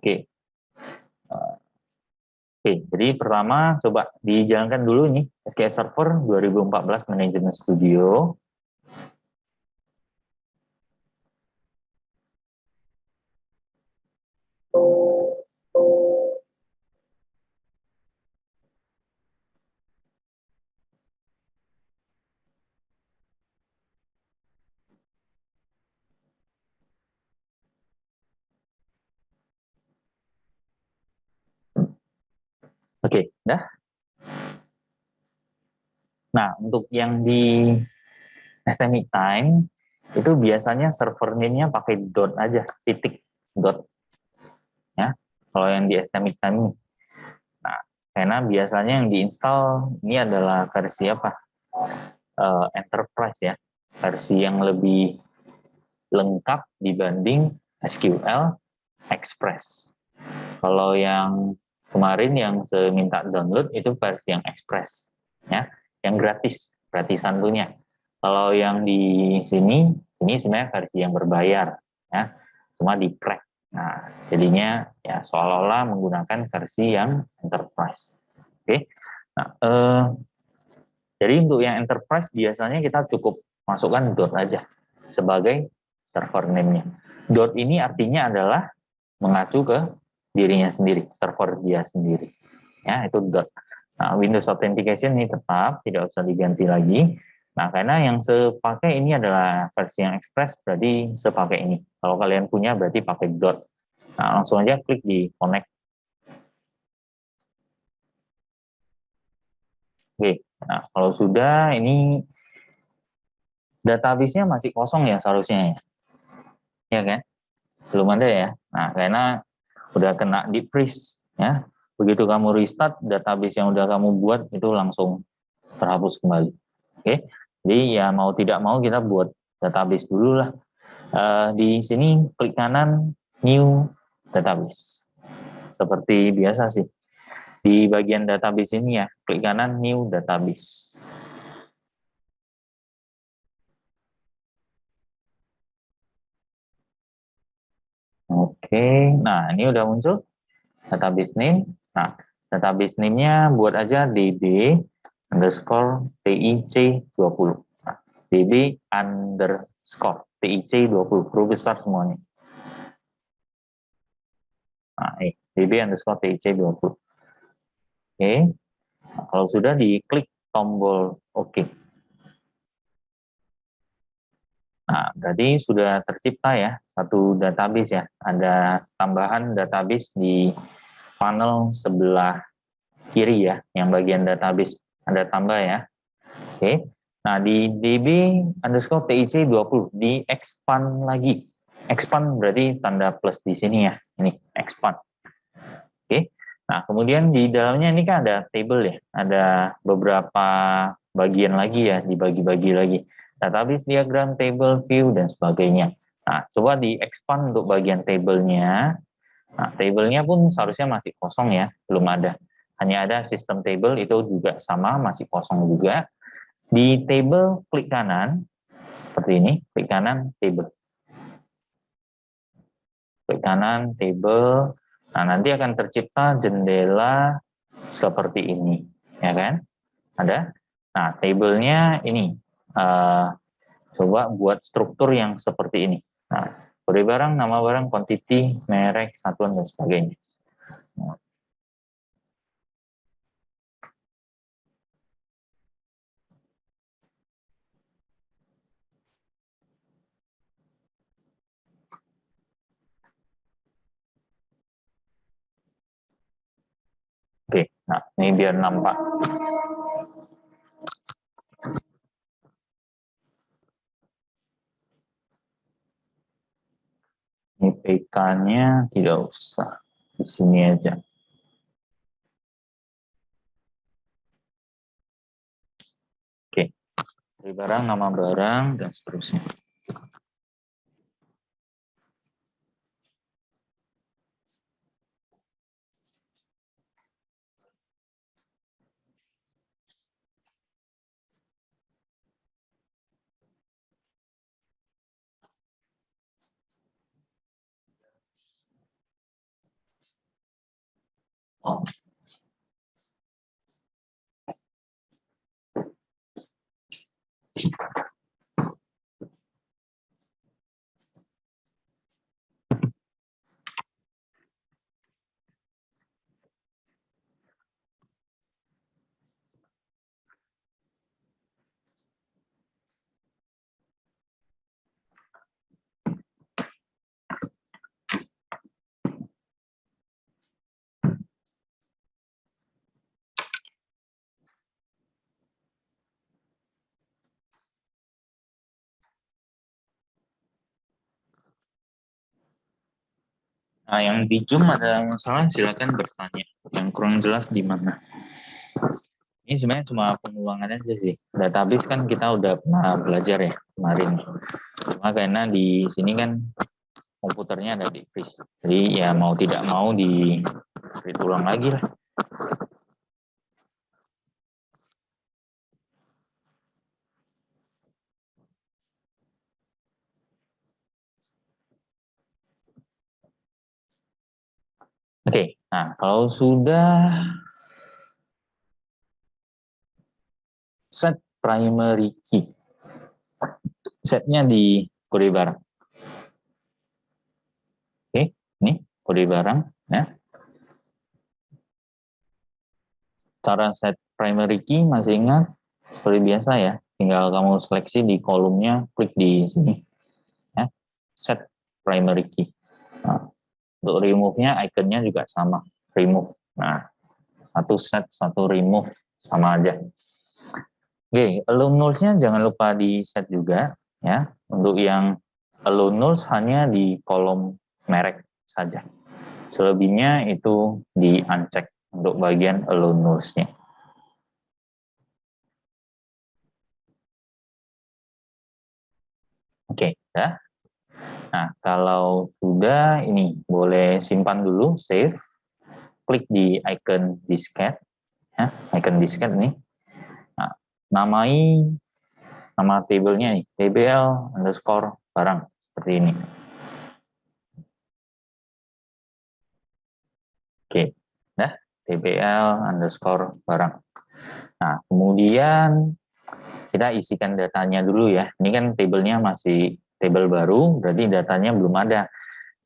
Oke. Oke, jadi pertama coba dijalankan dulu nih SQL Server 2014 Management Studio. Oke, dah. Nah, untuk yang di Systemic Time itu biasanya server name-nya pakai dot aja, titik dot ya. Kalau yang di Systemic Time, nah karena biasanya yang diinstal ini adalah versi apa? Enterprise ya, versi yang lebih lengkap dibanding SQL Express. Kalau yang kemarin yang saya minta download itu versi yang Express ya, yang gratisan punya. Kalau yang di sini ini sebenarnya versi yang berbayar ya, cuma di crack. Nah, jadinya ya seolah-olah menggunakan versi yang enterprise. Oke. Nah, jadi untuk yang enterprise biasanya kita cukup masukkan dot aja sebagai server name-nya. Dot ini artinya adalah mengacu ke dirinya sendiri, server dia sendiri. Ya, itu dot. Nah, Windows Authentication ini tetap tidak usah diganti lagi. Nah, karena yang saya pakai ini adalah versi yang Express, berarti saya pakai ini. Kalau kalian punya berarti pakai dot. Nah, langsung aja klik di connect. Oke, nah kalau sudah ini database-nya masih kosong ya seharusnya ya. Ya kan? Belum ada ya. Nah, karena udah kena deep freeze ya. Begitu kamu restart, database yang udah kamu buat itu langsung terhapus kembali. Oke. Jadi ya mau tidak mau kita buat database dulu lah. Di sini klik kanan new database. Seperti biasa sih. Di bagian database ini ya, klik kanan new database. Oke, nah ini udah muncul database name. Nah, database name-nya buat aja db underscore TIC20. Nah, db underscore TIC20, huruf besar semuanya. Nah, db underscore TIC20. Oke, nah, kalau sudah diklik tombol OK. Nah, berarti sudah tercipta ya satu database ya. Ada tambahan database di panel sebelah kiri ya, yang bagian database ada tambah ya. Oke. Nah, di db underscore TIC20 di expand lagi. Expand berarti tanda plus di sini ya. Ini expand. Oke. Nah, kemudian di dalamnya ini kan ada table ya. Ada beberapa bagian lagi ya, dibagi-bagi lagi. Database diagram, table, view, dan sebagainya. Nah, coba di expand untuk bagian tablenya. Nah, tablenya pun seharusnya masih kosong ya, belum ada. Hanya ada sistem table, itu juga sama, masih kosong juga. Di table, klik kanan, seperti ini, klik kanan, table. Klik kanan, table. Nah, nanti akan tercipta jendela seperti ini, ya kan? Ada? Nah, tablenya ini. Coba buat struktur yang seperti ini. Nah, kode barang, nama barang, quantity, merek, satuan, dan sebagainya. Nah, oke, nah ini biar nampak. Ini PK-nya tidak usah, di sini aja. Oke, dari barang, nama barang, dan seterusnya. Nah, yang di Zoom ada masalah, silakan bertanya. Yang kurang jelas di mana? Ini sebenarnya cuma pengulangan aja sih. Database kan kita udah pernah belajar ya kemarin. Cuma karena di sini kan komputernya ada di freeze. Jadi ya mau tidak mau di read ulang lagi lah. Oke, nah kalau sudah set primary key, setnya di kode barang. Oke, ini kode barang ya. Cara set primary key masih ingat? Seperti biasa ya, tinggal kamu seleksi di kolomnya, klik di sini ya, set primary key. Nah, untuk remove-nya ikonnya juga sama, remove. Nah, satu set, satu remove, sama aja. Oke, allow nulls-nya jangan lupa di set juga ya. Untuk yang allow nulls hanya di kolom merek saja. Selebihnya itu di uncheck untuk bagian allow nulls-nya. Oke, ya. Nah, kalau sudah ini boleh simpan dulu, save. Klik di icon disket, ya, icon disket ini. Nah, namai nama tabelnya nih, tbl underscore barang seperti ini. Oke, ya, tbl underscore barang. Nah, kemudian kita isikan datanya dulu ya. Ini kan tabelnya masih tabel baru, berarti datanya belum ada.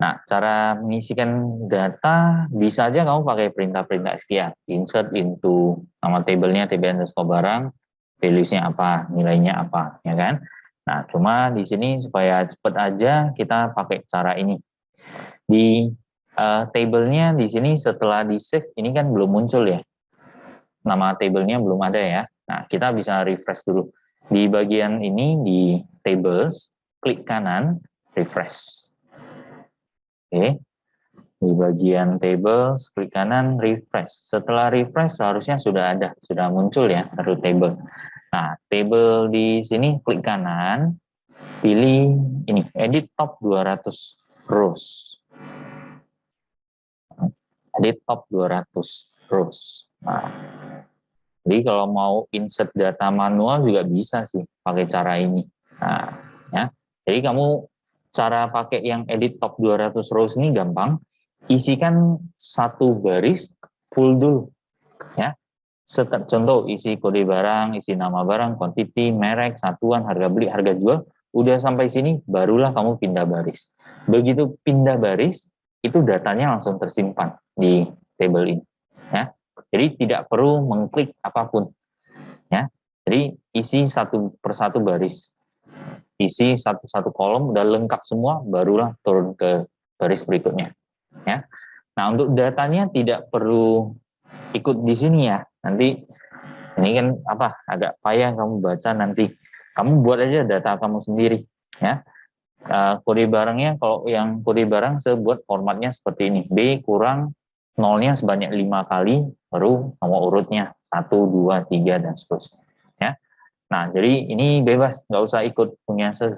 Nah, cara mengisikan data bisa aja kamu pakai perintah-perintah SQL. Insert into nama tabelnya tbl underscore barang, values-nya apa, nilainya apa, ya kan? Nah, cuma di sini supaya cepat aja kita pakai cara ini. Di tabelnya di sini setelah di save ini kan belum muncul ya. Nama tabelnya belum ada ya. Nah, kita bisa refresh dulu. Di bagian ini di tables, klik kanan, refresh. Oke. Di bagian tables, klik kanan, refresh. Setelah refresh seharusnya sudah ada, sudah muncul ya baru table. Nah, table di sini klik kanan, pilih ini, edit top 200 rows. Edit top 200 rows. Nah, jadi kalau mau insert data manual juga bisa sih pakai cara ini. Nah, ya. Jadi kamu cara pakai yang edit top 200 rows ini gampang. Isikan satu baris full dulu, ya. Contoh isi kode barang, isi nama barang, quantity, merek, satuan, harga beli, harga jual. Udah sampai sini, barulah kamu pindah baris. Begitu pindah baris, itu datanya langsung tersimpan di table ini. Ya. Jadi tidak perlu mengklik apapun. Ya. Jadi isi satu persatu baris. Isi satu-satu kolom, udah lengkap semua, barulah turun ke baris berikutnya. Ya. Nah, untuk datanya tidak perlu ikut di sini ya. Nanti ini kan agak payah kamu baca nanti. Kamu buat aja data kamu sendiri ya. Kode barangnya kalau yang kode barang saya buat formatnya seperti ini. B kurang nolnya sebanyak 5 kali baru nomor urutnya 1, 2, 3 dan seterusnya ya. Nah, jadi ini bebas, nggak usah ikut punya sih.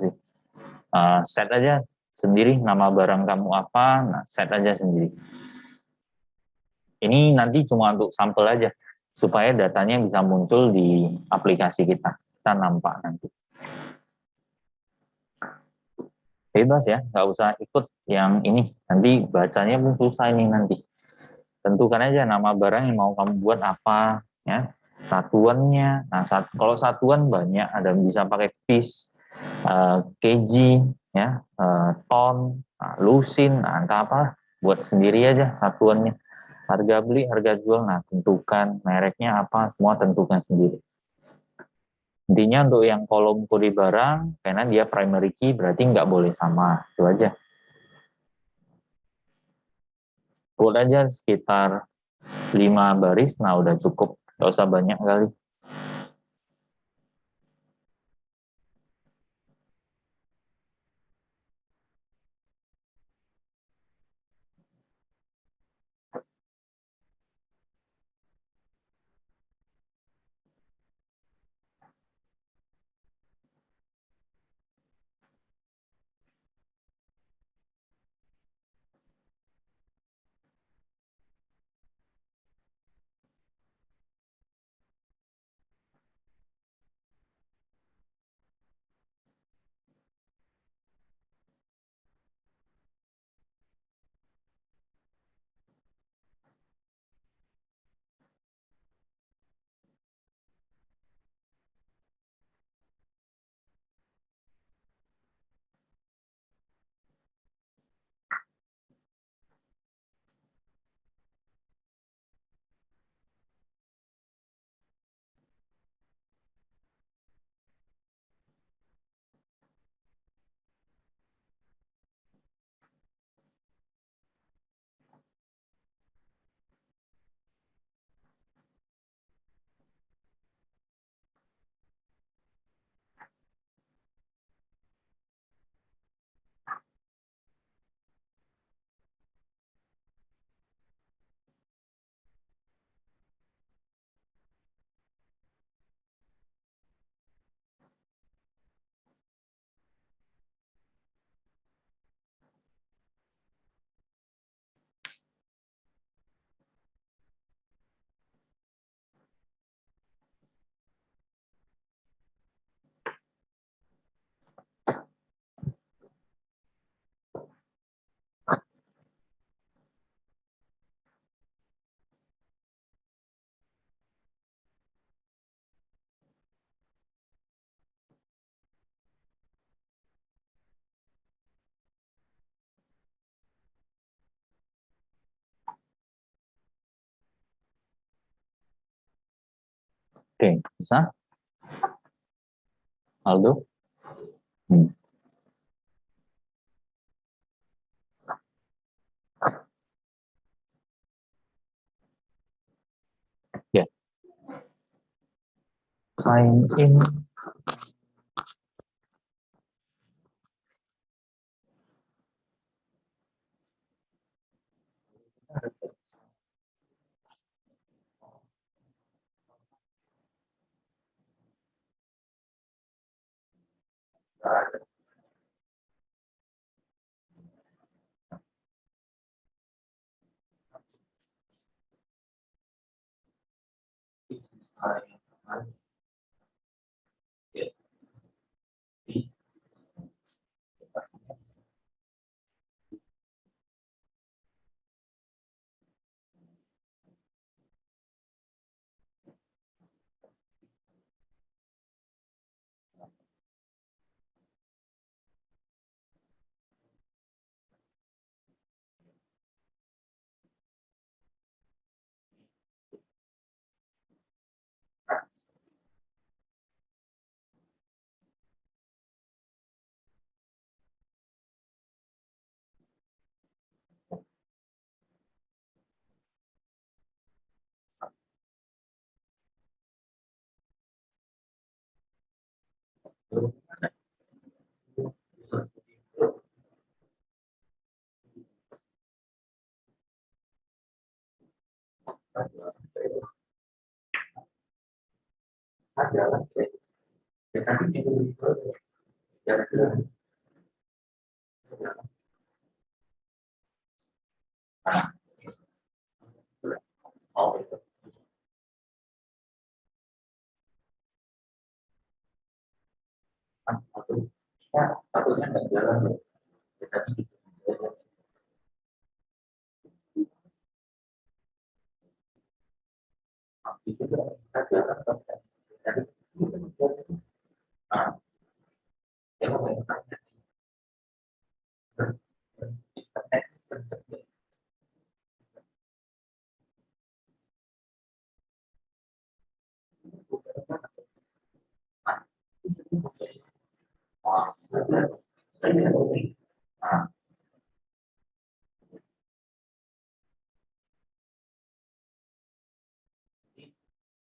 Set aja sendiri nama barang kamu apa, nah set aja sendiri. Ini nanti cuma untuk sampel aja, supaya datanya bisa muncul di aplikasi kita. Kita nampak nanti. Bebas ya, nggak usah ikut yang ini. Nanti bacanya pun susah ini nanti. tentukan aja nama barang yang mau kamu buat apa, ya, satuannya. Nah, kalau satuan banyak, ada bisa pakai piece, kg, ya, ton, lusin, nah, entah apa, buat sendiri aja satuannya. Harga beli, harga jual, nah tentukan mereknya apa, semua tentukan sendiri. Intinya untuk yang kolom kode barang, karena dia primary key berarti nggak boleh sama, itu aja. Buat aja sekitar 5 baris, nah udah cukup, nggak usah banyak kali. Oke, bisa? Aldo? Hmm. Ya, sign in.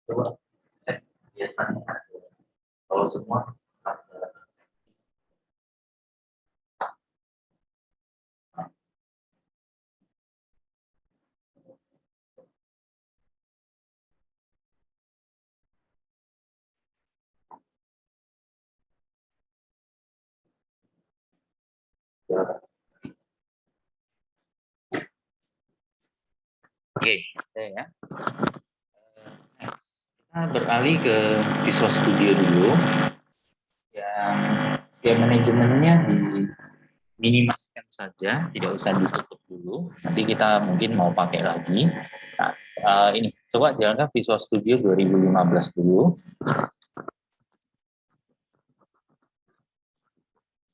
Coba cek biasanya kalau semua oke, ya. Kita beralih ke Visual Studio dulu, yang schema manajemennya diminimalkan saja, tidak usah ditutup dulu. Nanti kita mungkin mau pakai lagi. Nah, ini coba jalankan Visual Studio 2015 dulu.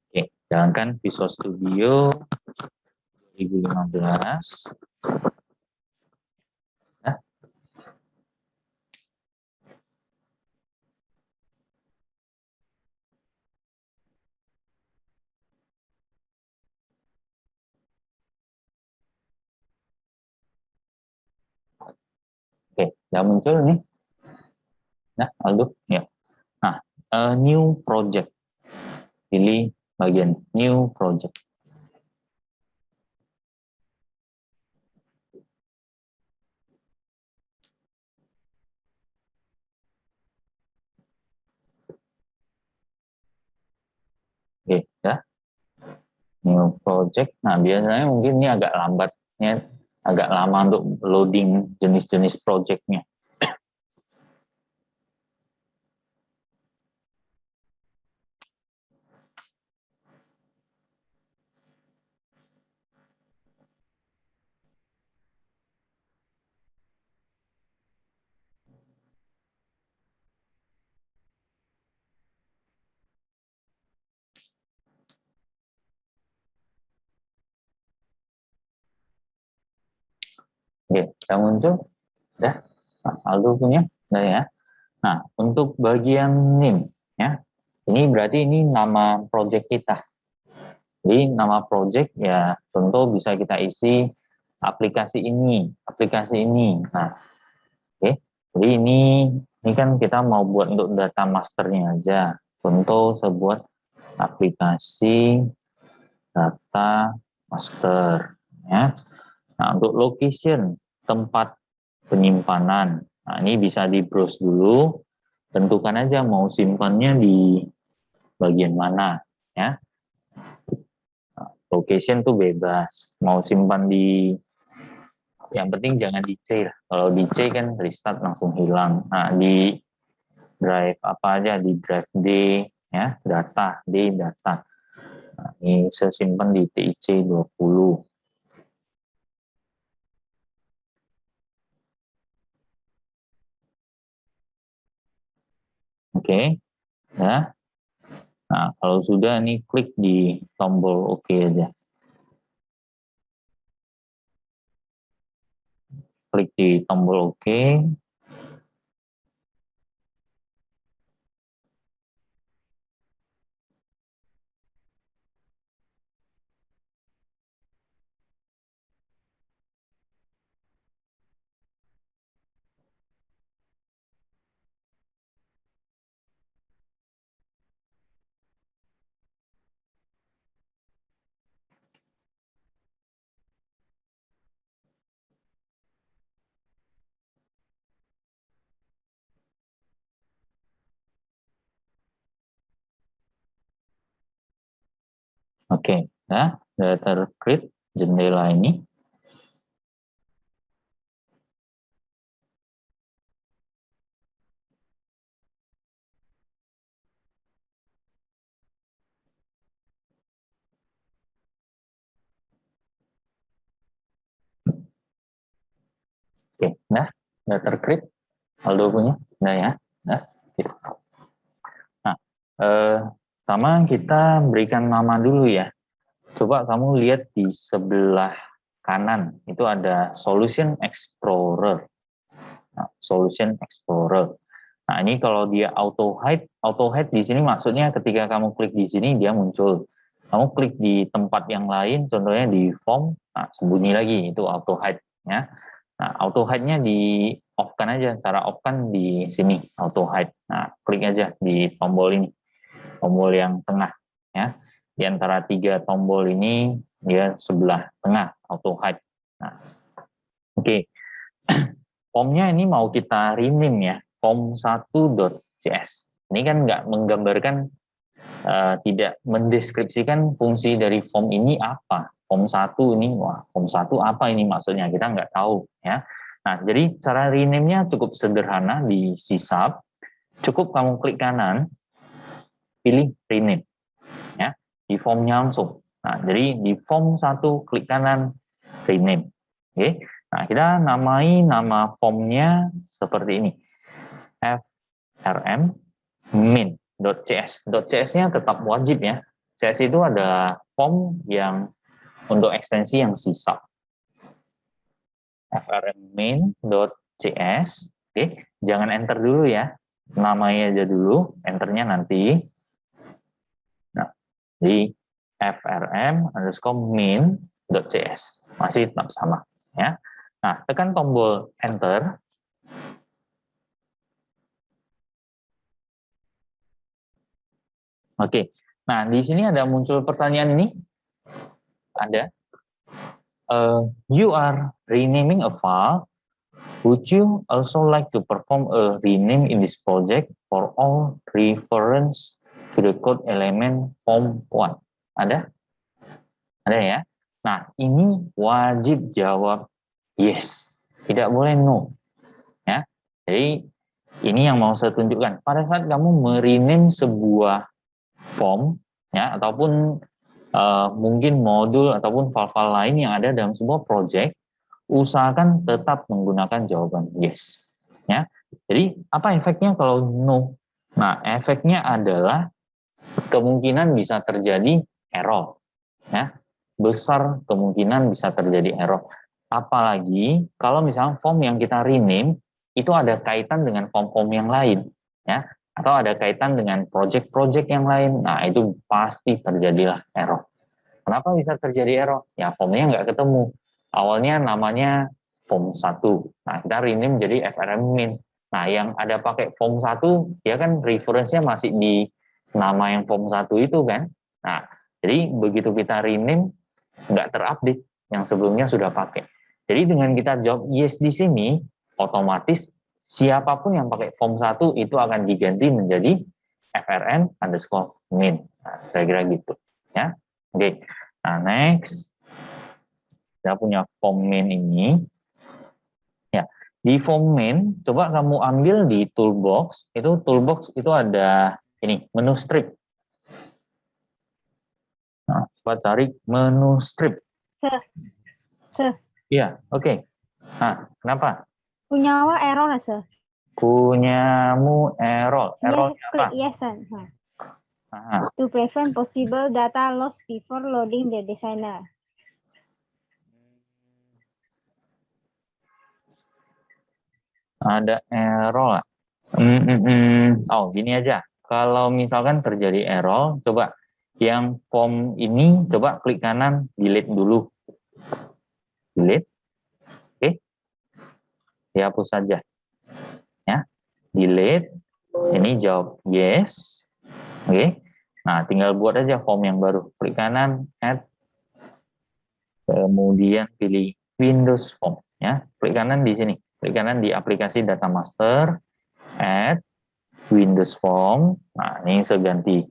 Oke, jalankan Visual Studio 2015. Nah, oke, udah muncul nih. Nah, Aldo, ya. Nah, new project. Pilih bagian new project. Oke, ya. New project. Nah, biasanya mungkin ini agak lambatnya, agak lama untuk loading jenis-jenis projectnya. Oke, sudah muncul? Sudah? Nah, Aldo punya? Sudah ya? Nah, untuk bagian name, ya, ini berarti ini nama project kita. Jadi nama project ya contoh bisa kita isi aplikasi ini, aplikasi ini. Nah, oke. Jadi ini kan kita mau buat untuk data masternya aja. Contoh sebuah aplikasi data master, ya. Nah, untuk location tempat penyimpanan, nah ini bisa di browse dulu, tentukan aja mau simpannya di bagian mana, ya. Nah, location tuh bebas, mau simpan di, yang penting jangan di C lah. Kalau di C kan restart langsung hilang. Nah, di drive apa aja, di drive D, ya, data D, data. Nah, ini saya simpan di TIC 20. Oke, ya. Nah, kalau sudah nih klik di tombol OK aja. Klik di tombol OK. Oke, ya, sudah tercreate jendela ini. Oke, nah, sudah tercreate. Aldo punya? Nah ya. Nah, gitu. Nah, pertama kita berikan nama dulu ya. Coba kamu lihat di sebelah kanan itu ada Solution Explorer. Nah, Solution Explorer. Nah, ini kalau dia auto hide di sini maksudnya ketika kamu klik di sini dia muncul. Kamu klik di tempat yang lain, contohnya di form, nah sembunyi lagi, itu auto hide ya. Nah, auto hide-nya di off-kan aja, cara off-kan di sini, auto hide. Nah, klik aja di tombol ini, tombol yang tengah ya. Di antara 3 tombol ini dia sebelah tengah auto hide. Nah, oke. Formnya ini mau kita rename ya, form1.js. Ini kan nggak menggambarkan, tidak mendeskripsikan fungsi dari form ini apa. Form 1 ini, wah form 1 apa ini maksudnya, kita nggak tahu ya. Nah, jadi cara rename-nya cukup sederhana di C#. Cukup kamu klik kanan, pilih rename ya, di formnya langsung. Nah, jadi di form 1 klik kanan, rename. Oke. Nah, kita namai nama formnya seperti ini. frm min.cs. .cs-nya tetap wajib ya. CS itu ada form yang untuk ekstensi yang C#. frm min.cs. Oke, jangan enter dulu ya. Namanya aja dulu, enternya nanti. Nah, di frm_min.cs masih tetap sama ya. Nah, tekan tombol enter. Oke. Nah, di sini ada muncul pertanyaan ini. Ada. You are renaming a file. Would you also like to perform a rename in this project for all reference to the code element form 1? Ada? Ada ya? Nah, ini wajib jawab yes. Tidak boleh no. Ya. Jadi, ini yang mau saya tunjukkan. Pada saat kamu merename sebuah form, ya, ataupun mungkin modul ataupun file-file lain yang ada dalam sebuah project, usahakan tetap menggunakan jawaban yes. Ya. Jadi apa efeknya kalau no? Nah, efeknya adalah kemungkinan bisa terjadi error. Ya. Besar kemungkinan bisa terjadi error. Apalagi kalau misalnya form yang kita rename itu ada kaitan dengan form-form yang lain. Ya. Atau ada kaitan dengan project-project yang lain. Nah, itu pasti terjadilah error. Kenapa bisa terjadi error? Ya, formnya nggak ketemu. Awalnya namanya form 1. Nah, kita rename menjadi FRM min. Nah, yang ada pakai form 1, dia kan reference-nya masih di nama yang form 1 itu kan. Nah, jadi begitu kita rename, nggak terupdate yang sebelumnya sudah pakai. Jadi dengan kita jawab yes di sini, otomatis siapapun yang pakai form 1 itu akan diganti menjadi FRM_min. Nah, kira-kira gitu. Ya. Oke. Nah, next. Kita punya form main ini. Ya, di form main, coba kamu ambil di toolbox. Toolbox itu ada ini, menu strip. Nah, coba cari menu strip. Iya, oke. Nah, kenapa? Punyawa error, Sir. Punyamu error. Errornya apa? Yes, Sir. To prevent possible data loss before loading the designer. Ada error. Oh, gini aja. Kalau misalkan terjadi error, coba yang form ini, coba klik kanan, delete dulu. Delete. Oke. Dihapus saja. Ya. Delete. Ini jawab yes. Oke. Nah, tinggal buat aja form yang baru. Klik kanan, add. Kemudian pilih Windows Form. Ya. Klik kanan di sini. Klik kanan di aplikasi Data Master, add Windows Form. Nah, ini seganti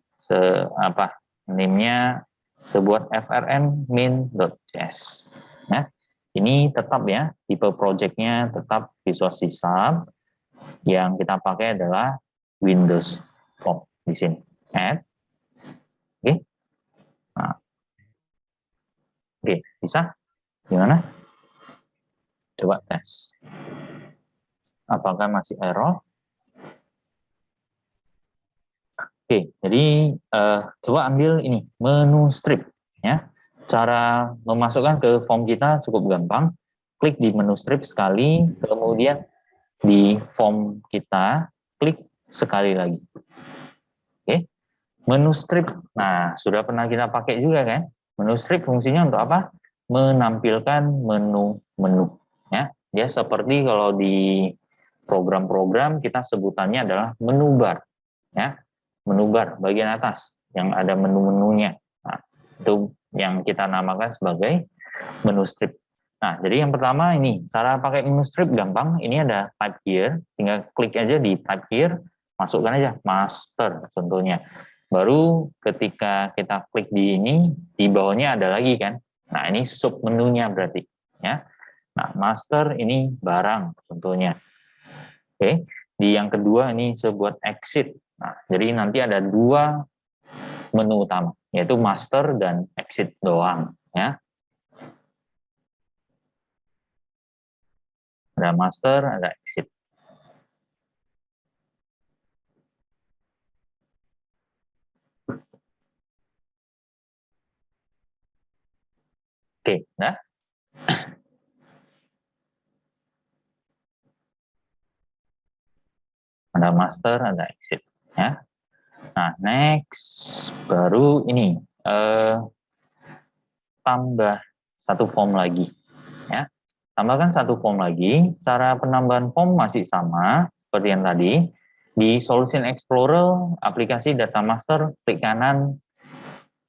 name-nya sebuah frm min.js. Nah, ini tetap ya, tipe project-nya tetap Visual C#. Yang kita pakai adalah Windows Form di sini. Add. Oke. Nah. Oke, bisa? Gimana? Coba tes. Apakah masih error? Oke, jadi coba ambil ini menu strip ya. Cara memasukkan ke form kita cukup gampang. Klik di menu strip sekali, kemudian di form kita klik sekali lagi. Oke, menu strip. Nah, sudah pernah kita pakai juga kan? Menu strip fungsinya untuk apa? Menampilkan menu-menu ya. Dia seperti kalau di program-program kita sebutannya adalah menu bar ya. Menu bar bagian atas yang ada menu-menunya. Nah, itu yang kita namakan sebagai menu strip. Nah, jadi yang pertama ini, cara pakai menu strip gampang. Ini ada type here, tinggal klik aja di type here, masukkan aja master contohnya. Baru ketika kita klik di ini, di bawahnya ada lagi kan. Nah, ini sub menunya berarti ya. Nah, master ini barang contohnya. Oke, di yang kedua ini sebuah exit. Nah, jadi nanti ada dua menu utama, yaitu master dan exit doang ya. Ada master, ada exit. Oke, nah. Ada master, ada exit ya. Nah, next baru ini tambah satu form lagi ya. Tambahkan satu form lagi. Cara penambahan form masih sama seperti yang tadi. Di Solution Explorer, aplikasi Data Master, klik kanan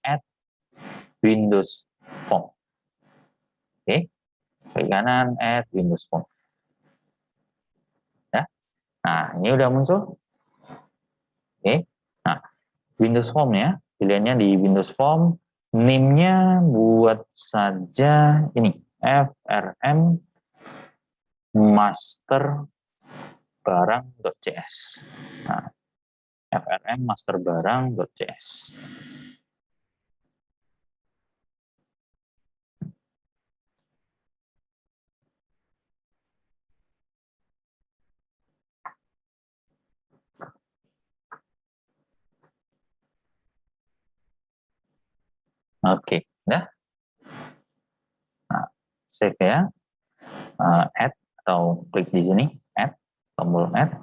Add Windows Form. Oke, klik kanan Add Windows Form. Ya. Nah, ini udah muncul. Oke. Nah, Windows Form ya. Pilihannya di Windows Form. Name-nya buat saja ini FRM master barang.cs. Nah, FRM master barang.cs. Oke, ya. Nah, save ya. Add atau klik di sini, add, tombol add.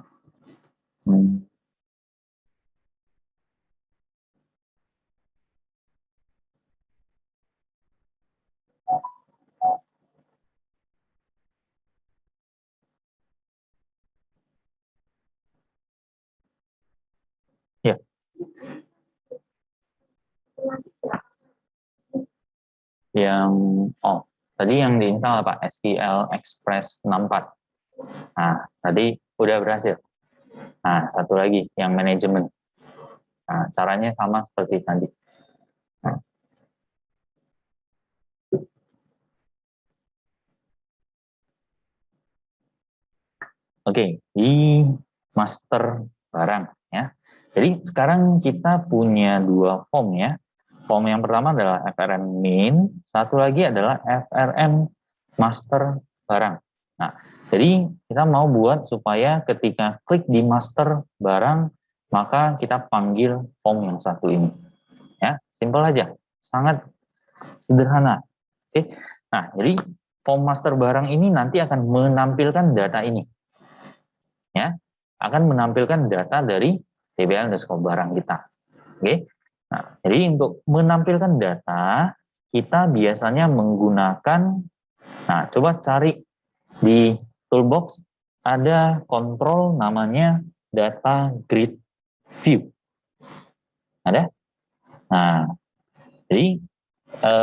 Ya. Yang tadi yang diinstal apa? SQL Express 64. Nah, tadi udah berhasil. Nah, satu lagi yang manajemen. Nah, caranya sama seperti tadi. Nah. Oke, di master barang ya. Jadi sekarang kita punya dua form ya. Form yang pertama adalah FRM min, satu lagi adalah FRM master barang. Nah, jadi kita mau buat supaya ketika klik di master barang, maka kita panggil form yang satu ini. Ya, simpel aja, sangat sederhana. Oke. Nah, jadi form master barang ini nanti akan menampilkan data ini. Ya, akan menampilkan data dari tbl_underscore barang kita. Oke. Nah, jadi untuk menampilkan data, kita biasanya menggunakan, nah coba cari di toolbox, ada kontrol namanya data grid view. Ada? Nah, jadi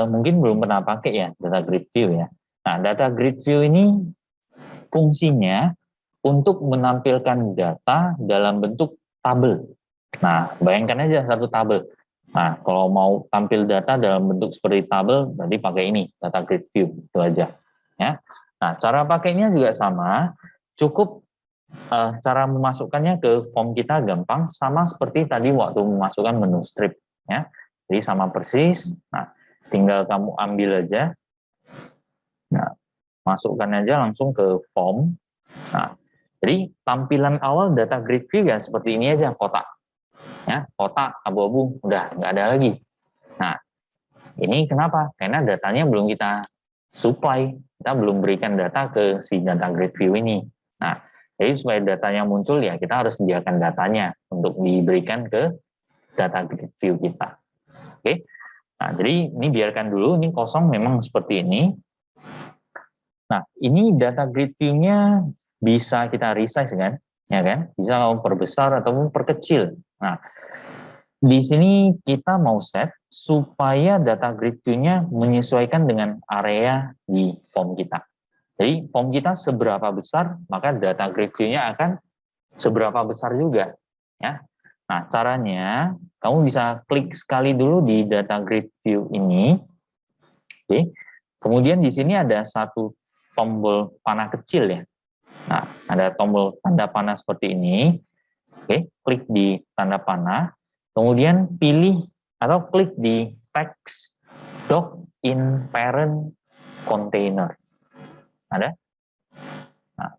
mungkin belum pernah pakai ya data grid view ya. Nah, data grid view ini fungsinya untuk menampilkan data dalam bentuk tabel. Nah, bayangkan aja satu tabel. Nah, kalau mau tampil data dalam bentuk seperti tabel, berarti pakai ini, data grid view, itu aja. Ya. Nah, cara pakainya juga sama, cukup cara memasukkannya ke form kita gampang, sama seperti tadi waktu memasukkan menu strip. Ya. Jadi sama persis, nah, tinggal kamu ambil aja, nah, masukkan aja langsung ke form. Nah, Jadi tampilan awal data grid view ya seperti ini aja, kotak. Ya, kotak, abu-abu, udah nggak ada lagi. Nah, ini kenapa? Karena datanya belum kita supply, kita belum berikan data ke si data grid view ini. Nah, jadi supaya datanya muncul ya kita harus sediakan datanya untuk diberikan ke data grid view kita. Oke. Nah, jadi ini biarkan dulu, ini kosong memang seperti ini. Nah, ini data grid view-nya bisa kita resize kan? Ya kan? Bisa kamu perbesar ataupun perkecil. Nah, di sini kita mau set supaya data grid view-nya menyesuaikan dengan area di form kita. Jadi form kita seberapa besar, maka data grid view-nya akan seberapa besar juga. Ya. Nah, caranya kamu bisa klik sekali dulu di data grid view ini. Oke. Kemudian di sini ada satu tombol panah kecil ya. Nah, ada tombol tanda panah seperti ini. Oke, klik di tanda panah. Kemudian pilih atau klik di text doc in parent container. Ada? Nah,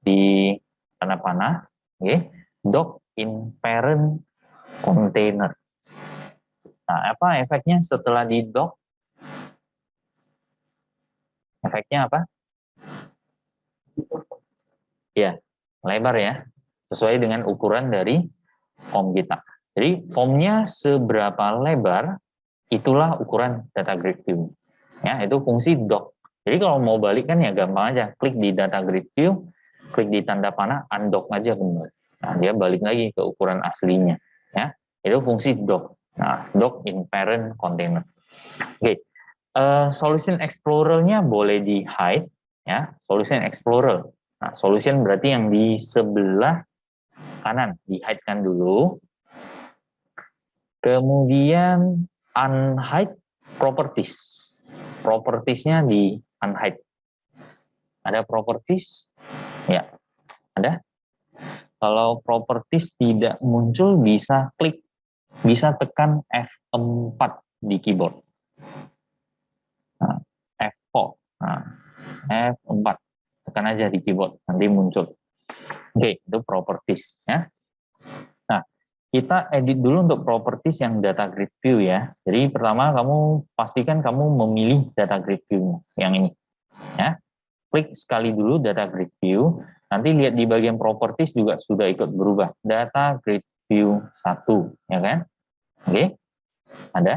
di tanda panah, oke, doc in parent container. Nah, apa efeknya setelah di doc? Efeknya apa? Ya, lebar ya, sesuai dengan ukuran dari form kita. Jadi formnya seberapa lebar, itulah ukuran data grid view. Ya, itu fungsi doc. Jadi kalau mau balik kan ya gampang aja, klik di data grid view, klik di tanda panah, undock aja kembali. Nah, dia balik lagi ke ukuran aslinya. Ya, itu fungsi doc. Nah, doc in parent container. Oke, solution explorer-nya boleh di hide, ya, solution explorer. Nah, solution berarti yang di sebelah kanan, di hide-kan dulu. Kemudian unhide properties. Properties-nya di unhide. Ada properties? Ya, ada. Kalau properties tidak muncul, bisa klik, bisa tekan F4 di keyboard. Nah, F4. Nah, F4. Tekan aja di keyboard, nanti muncul. Oke, itu properties ya. Nah, kita edit dulu untuk properties yang data grid view ya. Jadi pertama kamu pastikan kamu memilih data grid view yang ini ya. Klik sekali dulu data grid view, nanti lihat di bagian properties juga sudah ikut berubah. Data grid view 1 ya kan? Oke. Ada?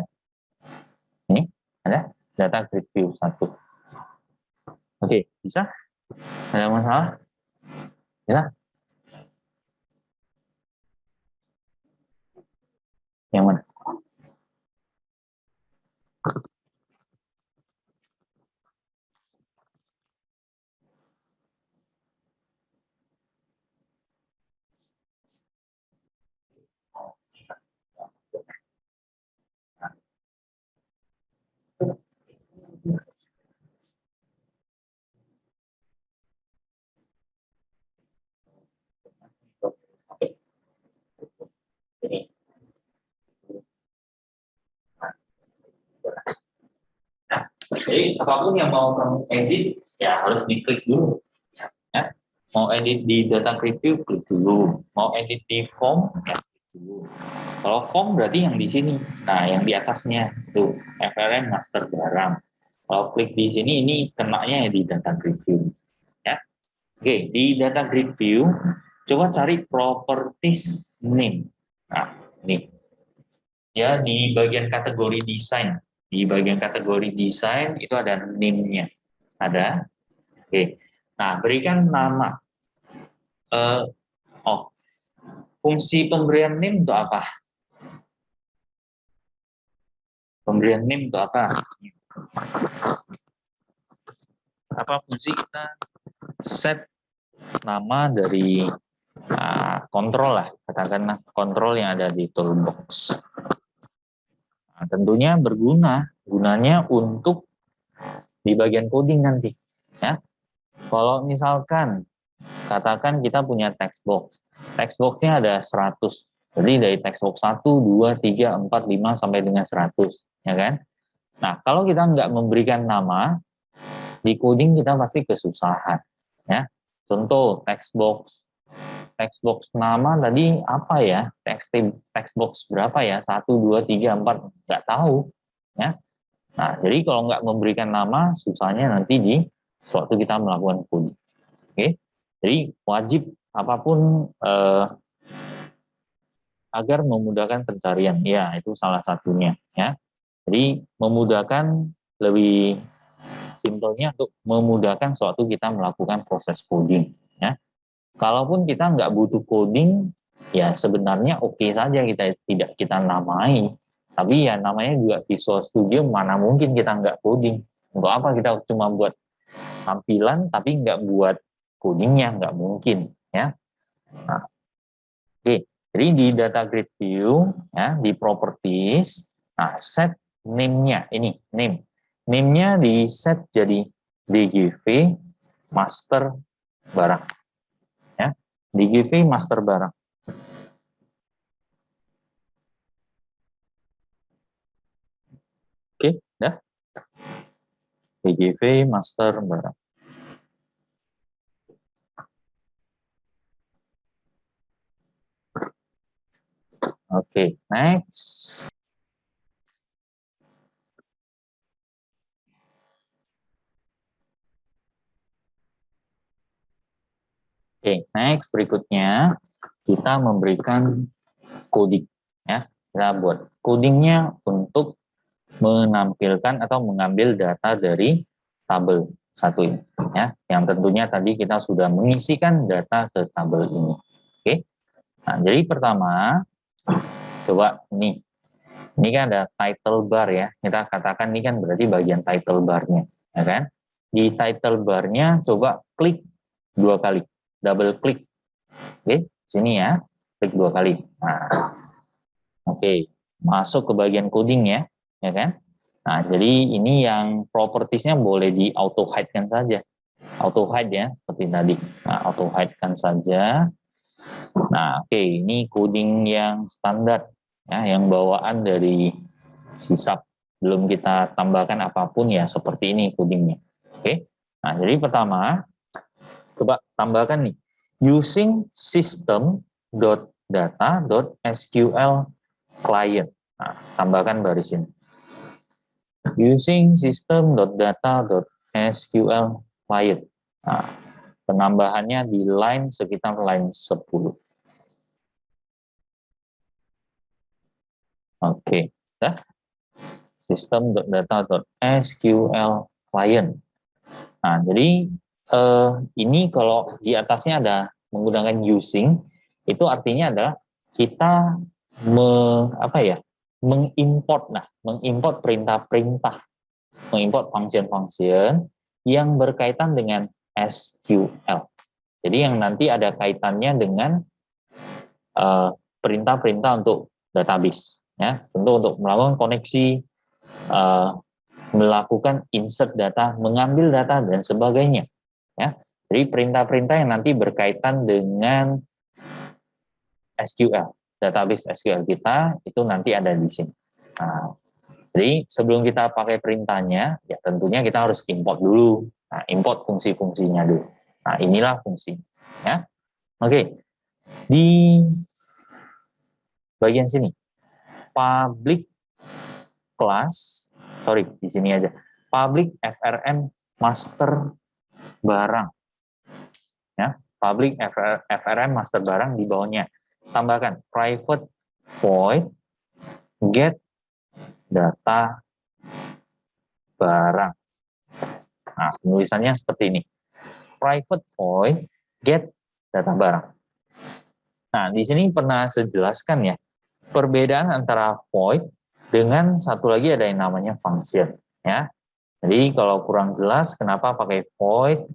Ini ada data grid view 1. Oke, bisa? Ada masalah? Ya. Yang mana? Ini. Nah, jadi apapun yang mau kamu edit, ya harus diklik dulu. Ya. Mau edit di data grid view, klik dulu. Mau edit di form, ya klik dulu. Kalau form berarti yang di sini. Nah, yang di atasnya itu FLN master barang. Kalau klik di sini, ini kenanya ya di data grid view. Ya. Oke, di data grid view, coba cari properties name. Nah, ini. Ya, di bagian kategori desain. Di bagian kategori desain itu ada name-nya. Ada. Oke. Nah, berikan nama. Fungsi pemberian name untuk apa? Pemberian name untuk apa? Apa fungsi kita set nama dari kontrol lah, katakanlah kontrol yang ada di toolbox. Nah, tentunya gunanya untuk di bagian coding nanti. Ya, kalau misalkan katakan kita punya text box, text box-nya ada 100. Jadi dari text box 1, 2, 3, 4, 5 sampai dengan 100, ya kan? Nah, kalau kita nggak memberikan nama, di coding kita pasti kesusahan, ya. contoh text box nama tadi apa ya, text box berapa ya, 1, 2, 3, 4, nggak tahu ya. Nah, jadi kalau nggak memberikan nama, susahnya nanti di suatu kita melakukan coding. Oke, jadi wajib apapun agar memudahkan pencarian, ya itu salah satunya ya. Jadi memudahkan, lebih simpelnya untuk memudahkan suatu kita melakukan proses coding ya. Kalaupun kita nggak butuh coding, ya sebenarnya oke saja tidak kita namai. Tapi ya namanya juga Visual Studio, mana mungkin kita nggak coding. Untuk apa kita cuma buat tampilan tapi nggak buat codingnya, nggak mungkin ya. Nah, oke. Jadi di data grid view ya, di properties, nah set name-nya ini name-nya di set jadi DGV master barang ya. DGV master barang. Oke, dah. DGV master barang. Oke, next. Oke, next berikutnya kita memberikan coding ya. Kita buat codingnya untuk menampilkan atau mengambil data dari tabel satu ini ya. Yang tentunya tadi kita sudah mengisikan data ke tabel ini. Oke. Nah, jadi pertama coba nih. Ini kan ada title bar ya. Kita katakan ini kan berarti bagian title barnya, ya kan? Di title barnya coba klik 2 kali. Double klik. Oke, sini ya. Klik 2 kali. Nah, oke. Masuk ke bagian coding ya kan? Nah, jadi ini yang propertiesnya boleh di auto hide kan saja. Auto hide ya, seperti tadi. Nah, auto hide kan saja. Nah, oke, ini coding yang standar ya, yang bawaan dari sisap. Belum kita tambahkan apapun ya, seperti ini codingnya. Oke. Nah, jadi pertama coba tambahkan nih, using system.data.sql client. Nah, tambahkan baris ini. Using system.data.sql client. Nah, penambahannya di line sekitar line 10. Oke, dah. System.data.sql client. Nah, jadi ini kalau di atasnya ada menggunakan using, itu artinya adalah kita mengimport perintah-perintah, mengimport function-function yang berkaitan dengan SQL. Jadi yang nanti ada kaitannya dengan perintah-perintah untuk database, ya, tentu untuk melakukan koneksi, melakukan insert data, mengambil data dan sebagainya, ya. Jadi perintah-perintah yang nanti berkaitan dengan SQL, database SQL kita itu nanti ada di sini. Nah, jadi sebelum kita pakai perintahnya, ya tentunya kita harus import dulu. Nah, import fungsi-fungsinya dulu. Nah, inilah fungsi, ya. Oke, di bagian sini, public class, sorry di sini aja, public FRM master barang, ya, public FRM master barang di bawahnya. Tambahkan private void get data barang. Nah, penulisannya seperti ini. Private void get data barang. Nah, di sini pernah saya jelaskan ya, perbedaan antara void dengan satu lagi ada yang namanya function, ya. Jadi kalau kurang jelas kenapa pakai void,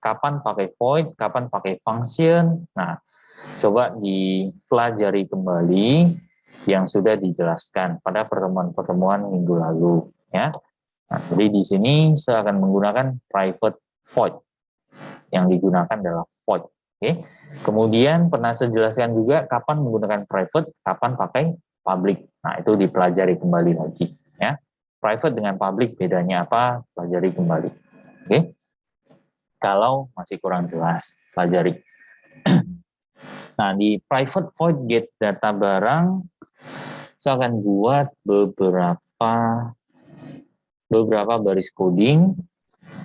kapan pakai void, kapan pakai function. Nah, coba dipelajari kembali yang sudah dijelaskan pada pertemuan-pertemuan minggu lalu, ya. Nah, jadi di sini saya akan menggunakan private void. Yang digunakan adalah void. Oke. Kemudian pernah saya jelaskan juga kapan menggunakan private, kapan pakai public. Nah, itu dipelajari kembali lagi, ya. Private dengan public bedanya apa? Pelajari kembali. Oke. Kalau masih kurang jelas, pelajari. Nah, di private void get data barang, saya akan buat beberapa baris coding,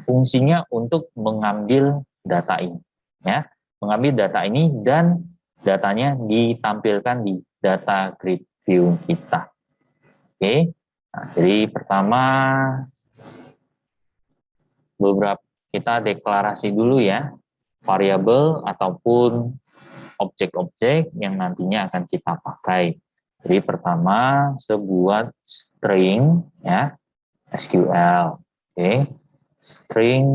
fungsinya untuk mengambil data ini, ya, mengambil data ini dan datanya ditampilkan di data grid view kita. Oke, nah, jadi pertama beberapa kita deklarasi dulu ya variabel ataupun objek-objek yang nantinya akan kita pakai. Jadi pertama sebuah string ya SQL, oke, string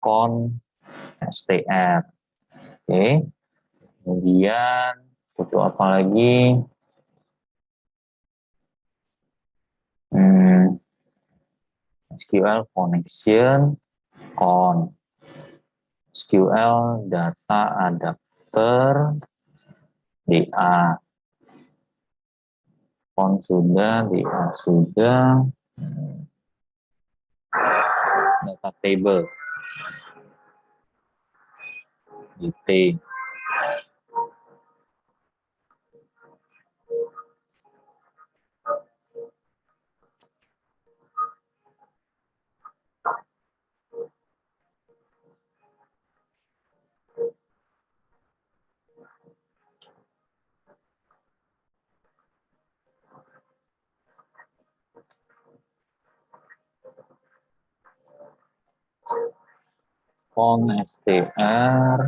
constr, oke, kemudian butuh apa lagi? SQL connection con SQL data adapter DA con sudah, DA sudah, data table DT. Con str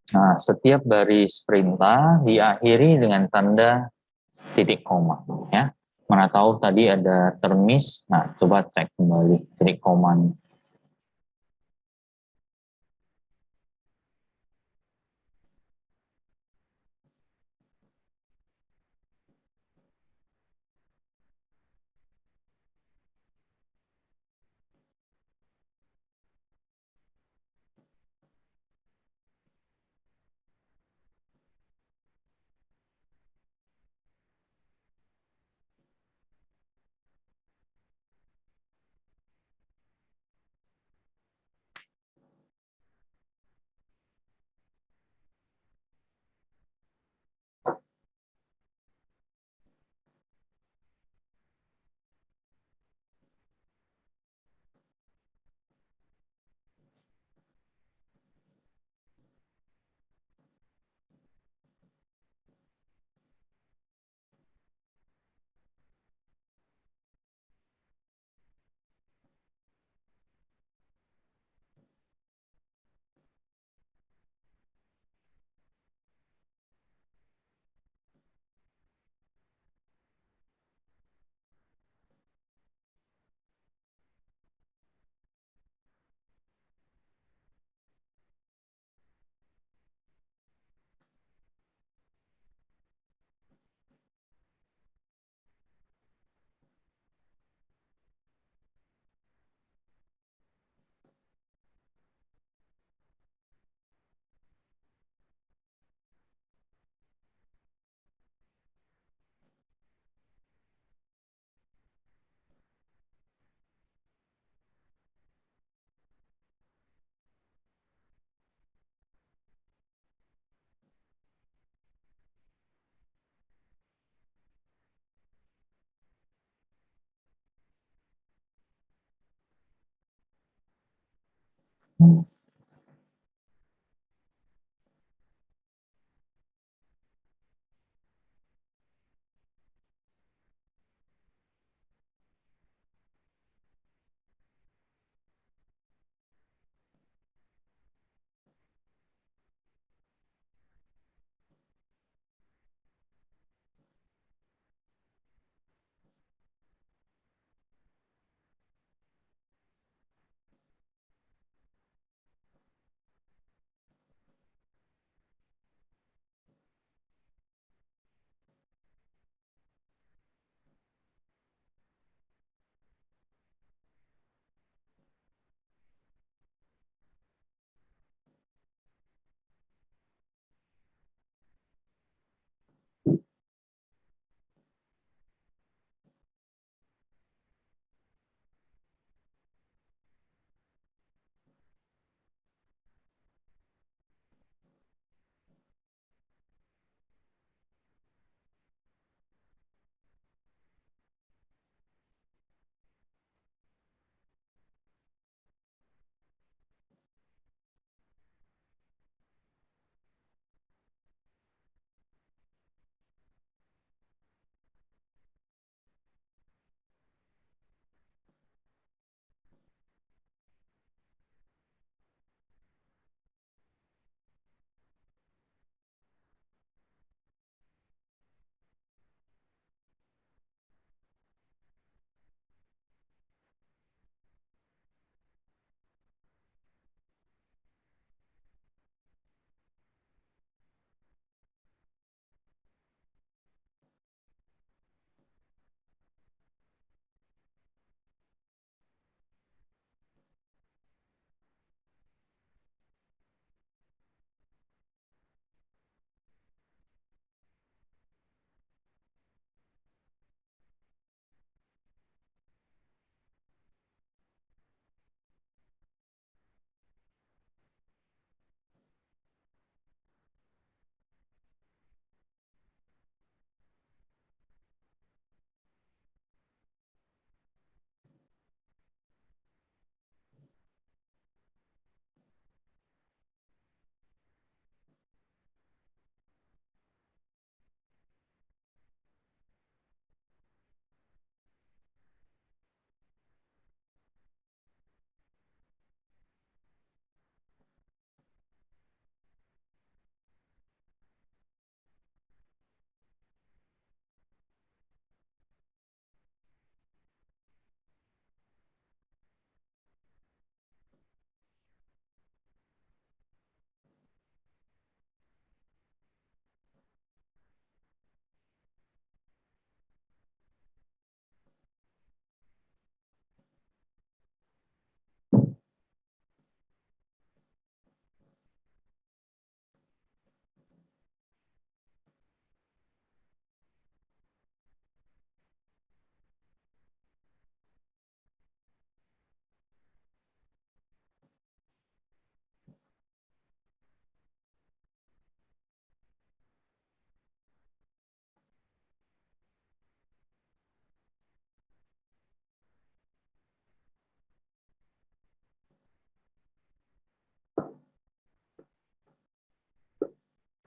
Nah, setiap baris perintah diakhiri dengan tanda titik koma, ya. Mana tahu tadi ada termis, nah coba cek kembali titik komanya.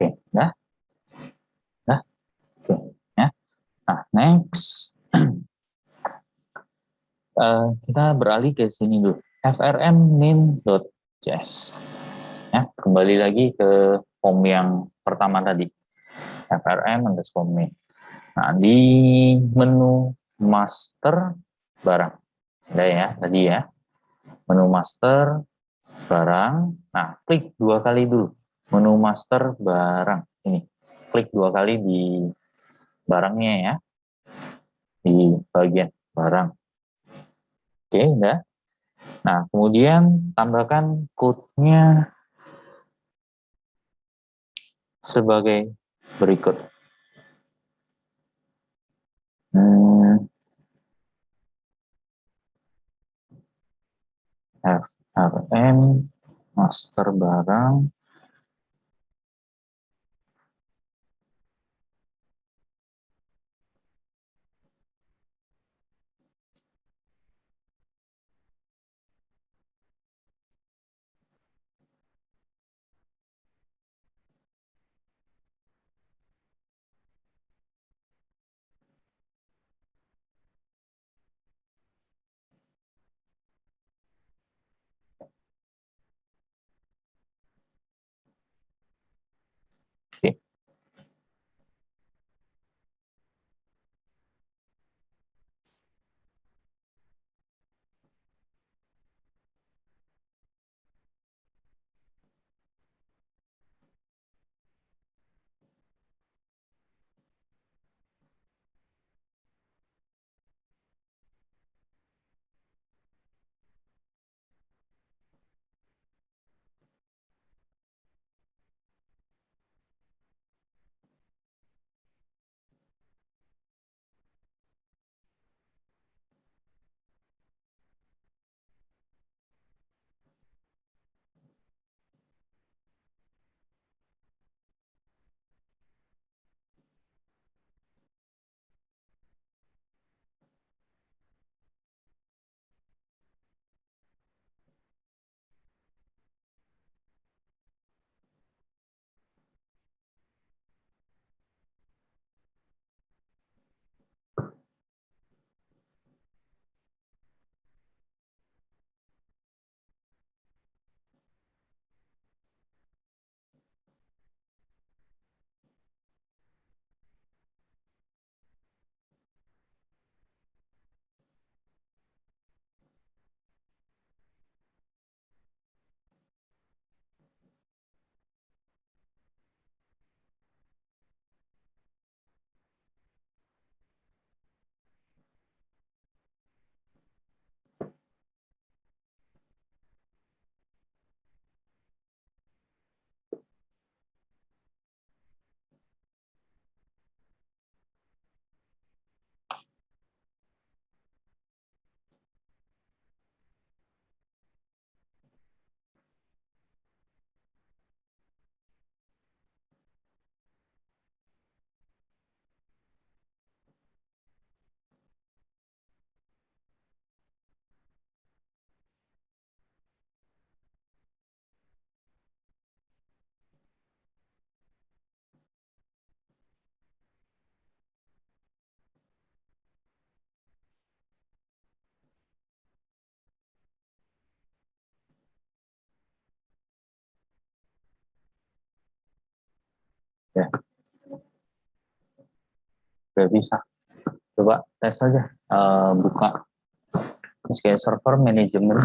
Oke, dah, dah, oke, ya. Nah, next, kita beralih ke sini dulu. frm-min.js. Ya, kembali lagi ke form yang pertama tadi. frm_min. Nah, di menu master barang. Ada ya, tadi ya. Menu master barang. Nah, klik 2 kali dulu. Menu master barang. Ini. Klik 2 kali di barangnya ya. Di bagian barang. Oke, udah. Nah, kemudian tambahkan code-nya sebagai berikut. FRM master barang. Ya, udah bisa. Coba tes aja. Buka SQL Server Management.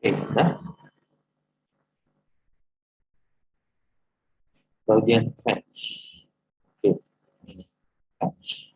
Oke, nah, bagian fetch. Oke, ini fetch.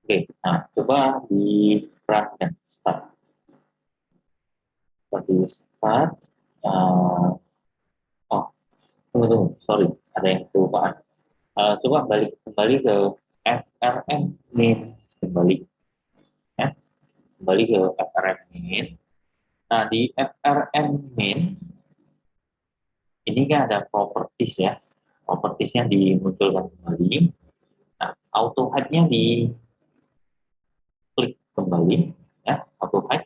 Oke, nah coba diperhatikan start. Seperti start. Oh, tunggu, sorry, ada yang kelupaan. Coba balik kembali ke FRM min kembali, ya, kembali ke FRM min. Nah di FRM min ini kan ada properties ya, propertiesnya dimunculkan kembali. Nah, auto hide-nya di klik kembali, ya, auto hide.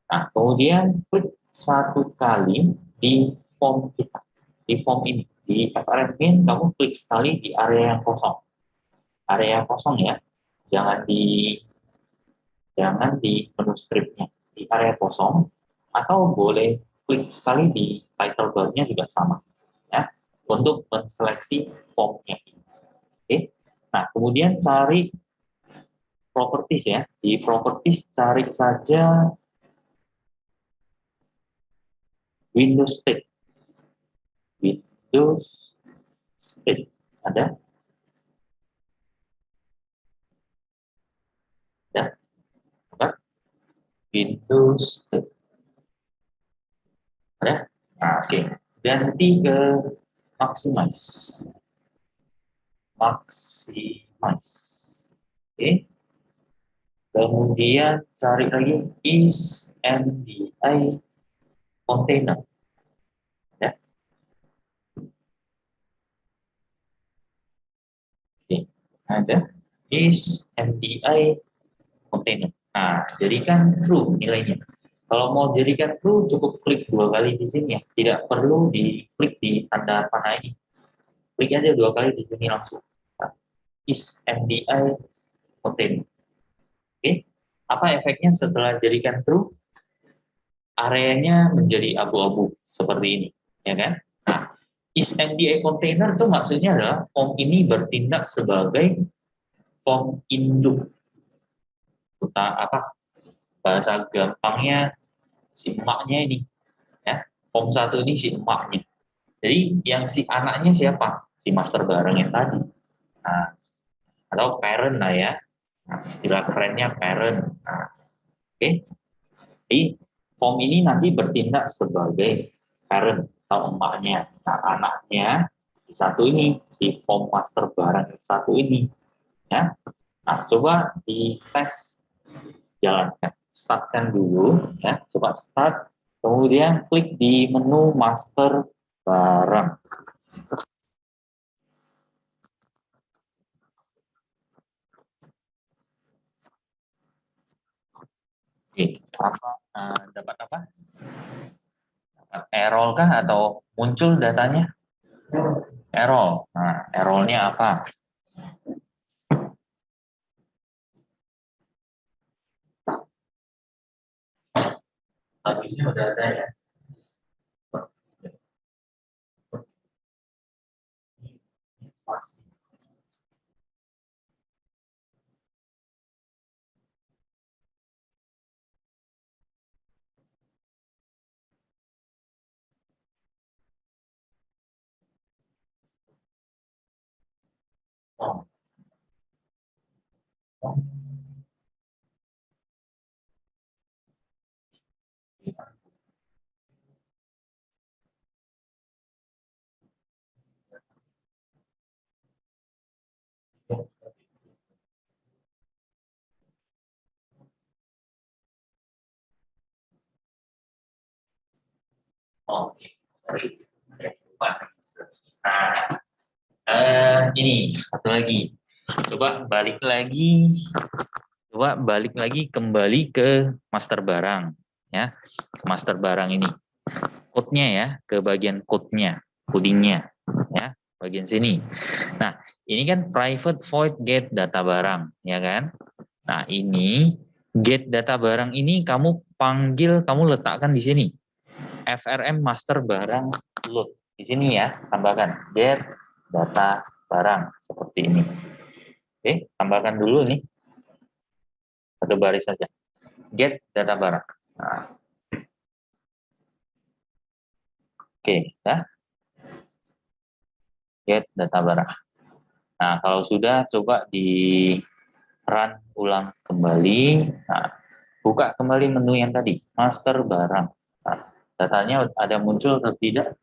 Nah, kemudian klik satu kali di form kita, di form ini, di FRM min kamu klik sekali di area yang kosong, ya, jangan di menu scriptnya, di area kosong, atau boleh klik sekali di title bar-nya juga sama, ya, untuk menseleksi formnya. Oke, nah kemudian cari properties ya, di properties cari saja Windows State, Windows State ada, ya, ada Windows State ada. Nah, oke, ganti ke maximize, oke. Kemudian cari lagi is MDI container, ya. Oke, ada is MDI container. Nah, jadikan true nilainya. Kalau mau jadikan true, cukup klik 2 kali di sini ya. Tidak perlu diklik di tanda panah ini. Klik aja 2 kali di sini langsung. Nah, is MDI container. Oke, apa efeknya setelah jadikan true? Areanya menjadi abu-abu seperti ini, ya kan? Nah, is MDI container itu maksudnya adalah form ini bertindak sebagai form induk. Kita apa? Bahasa gampangnya si emaknya ini, ya. Form 1 ini si emaknya. Jadi yang si anaknya siapa? Si master barang yang tadi. Nah, atau parent lah ya. Nah, istilah kerennya parent. Nah, oke. Jadi form ini nanti bertindak sebagai parent atau emaknya. Nah, anaknya di satu ini, si form master barang yang satu ini, ya. Nah, coba di tes jalankan. Startkan dulu, ya. Coba start. Kemudian klik di menu master barang. Oke, apa dapat apa? Dapat error kah atau muncul datanya? Error. Nah, errornya apa? Habisnya udah ada ya. Oh, oh, oke. Sorry. Nah, ini satu lagi. Coba balik lagi kembali ke master barang, ya. Master barang ini. Code-nya ya, ke bagian code-nya, coding-nya, ya, bagian sini. Nah, ini kan private void get data barang, ya kan? Nah, ini get data barang ini kamu panggil, kamu letakkan di sini. FRM master barang load. Di sini ya, tambahkan get data barang seperti ini. Oke, tambahkan dulu nih. Satu baris saja. Get data barang. Nah, oke, ya. Get data barang. Nah, kalau sudah coba di run ulang kembali. Nah, buka kembali menu yang tadi, master barang. Nah, datanya ada muncul atau tidak?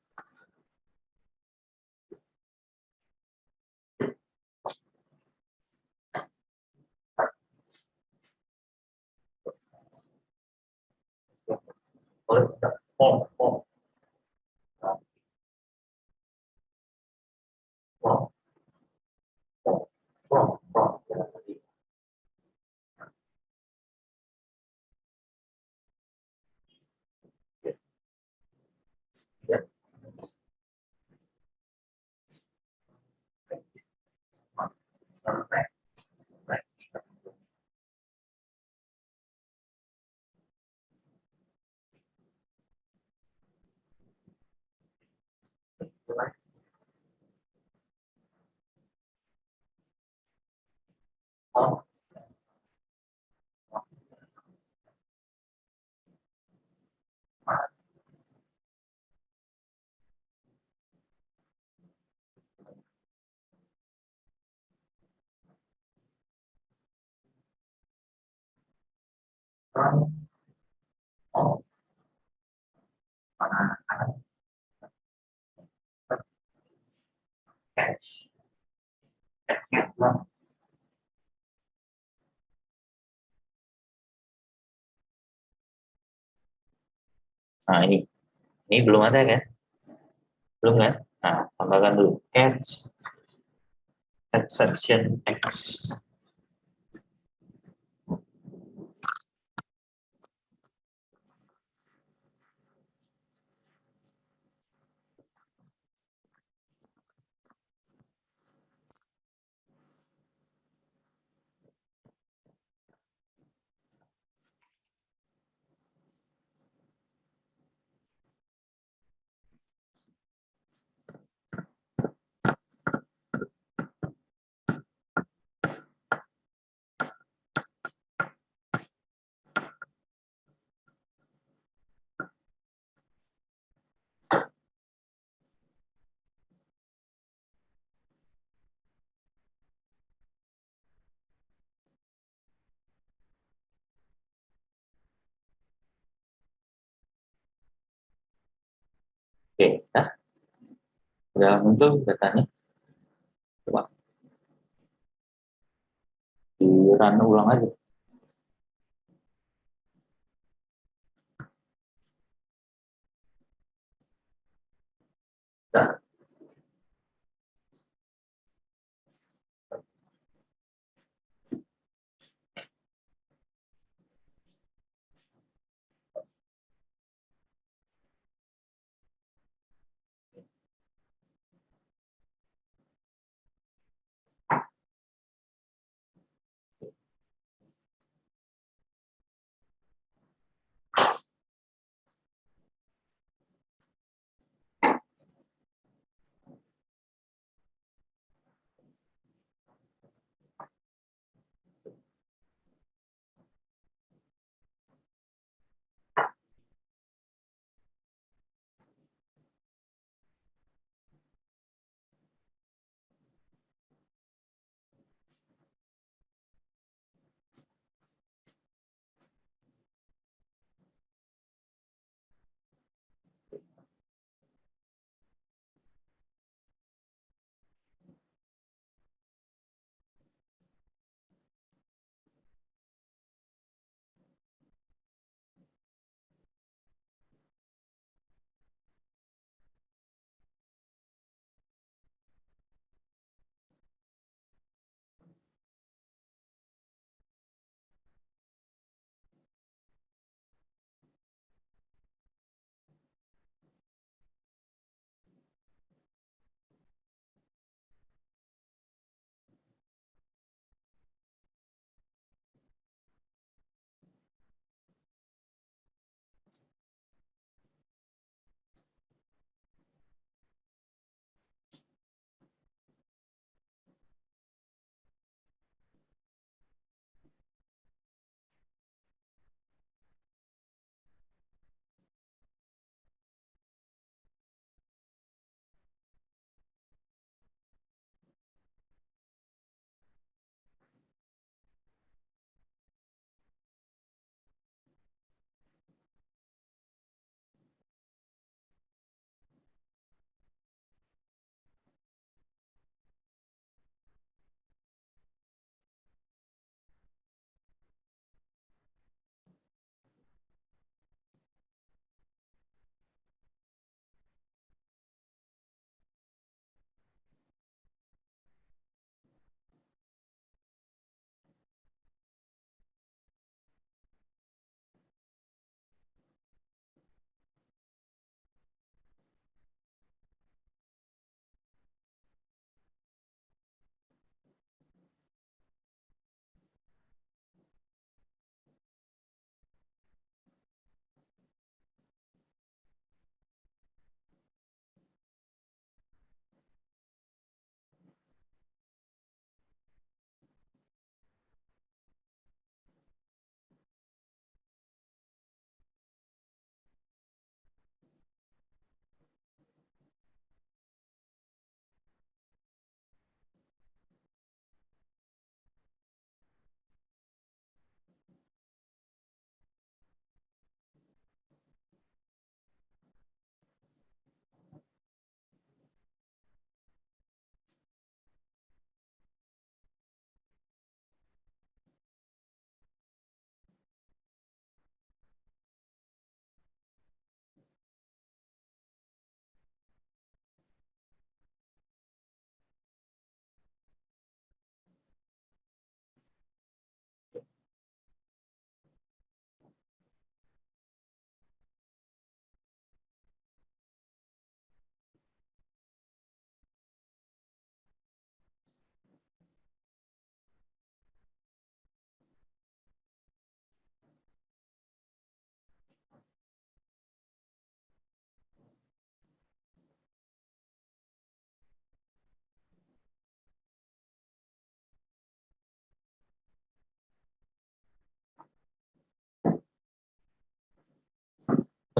Nah, ini belum ada kan? Belum kan? Nah, tambahkan dulu catch exception X. Oke, nah, udah muncul datanya. Coba di run ulang aja. Nah,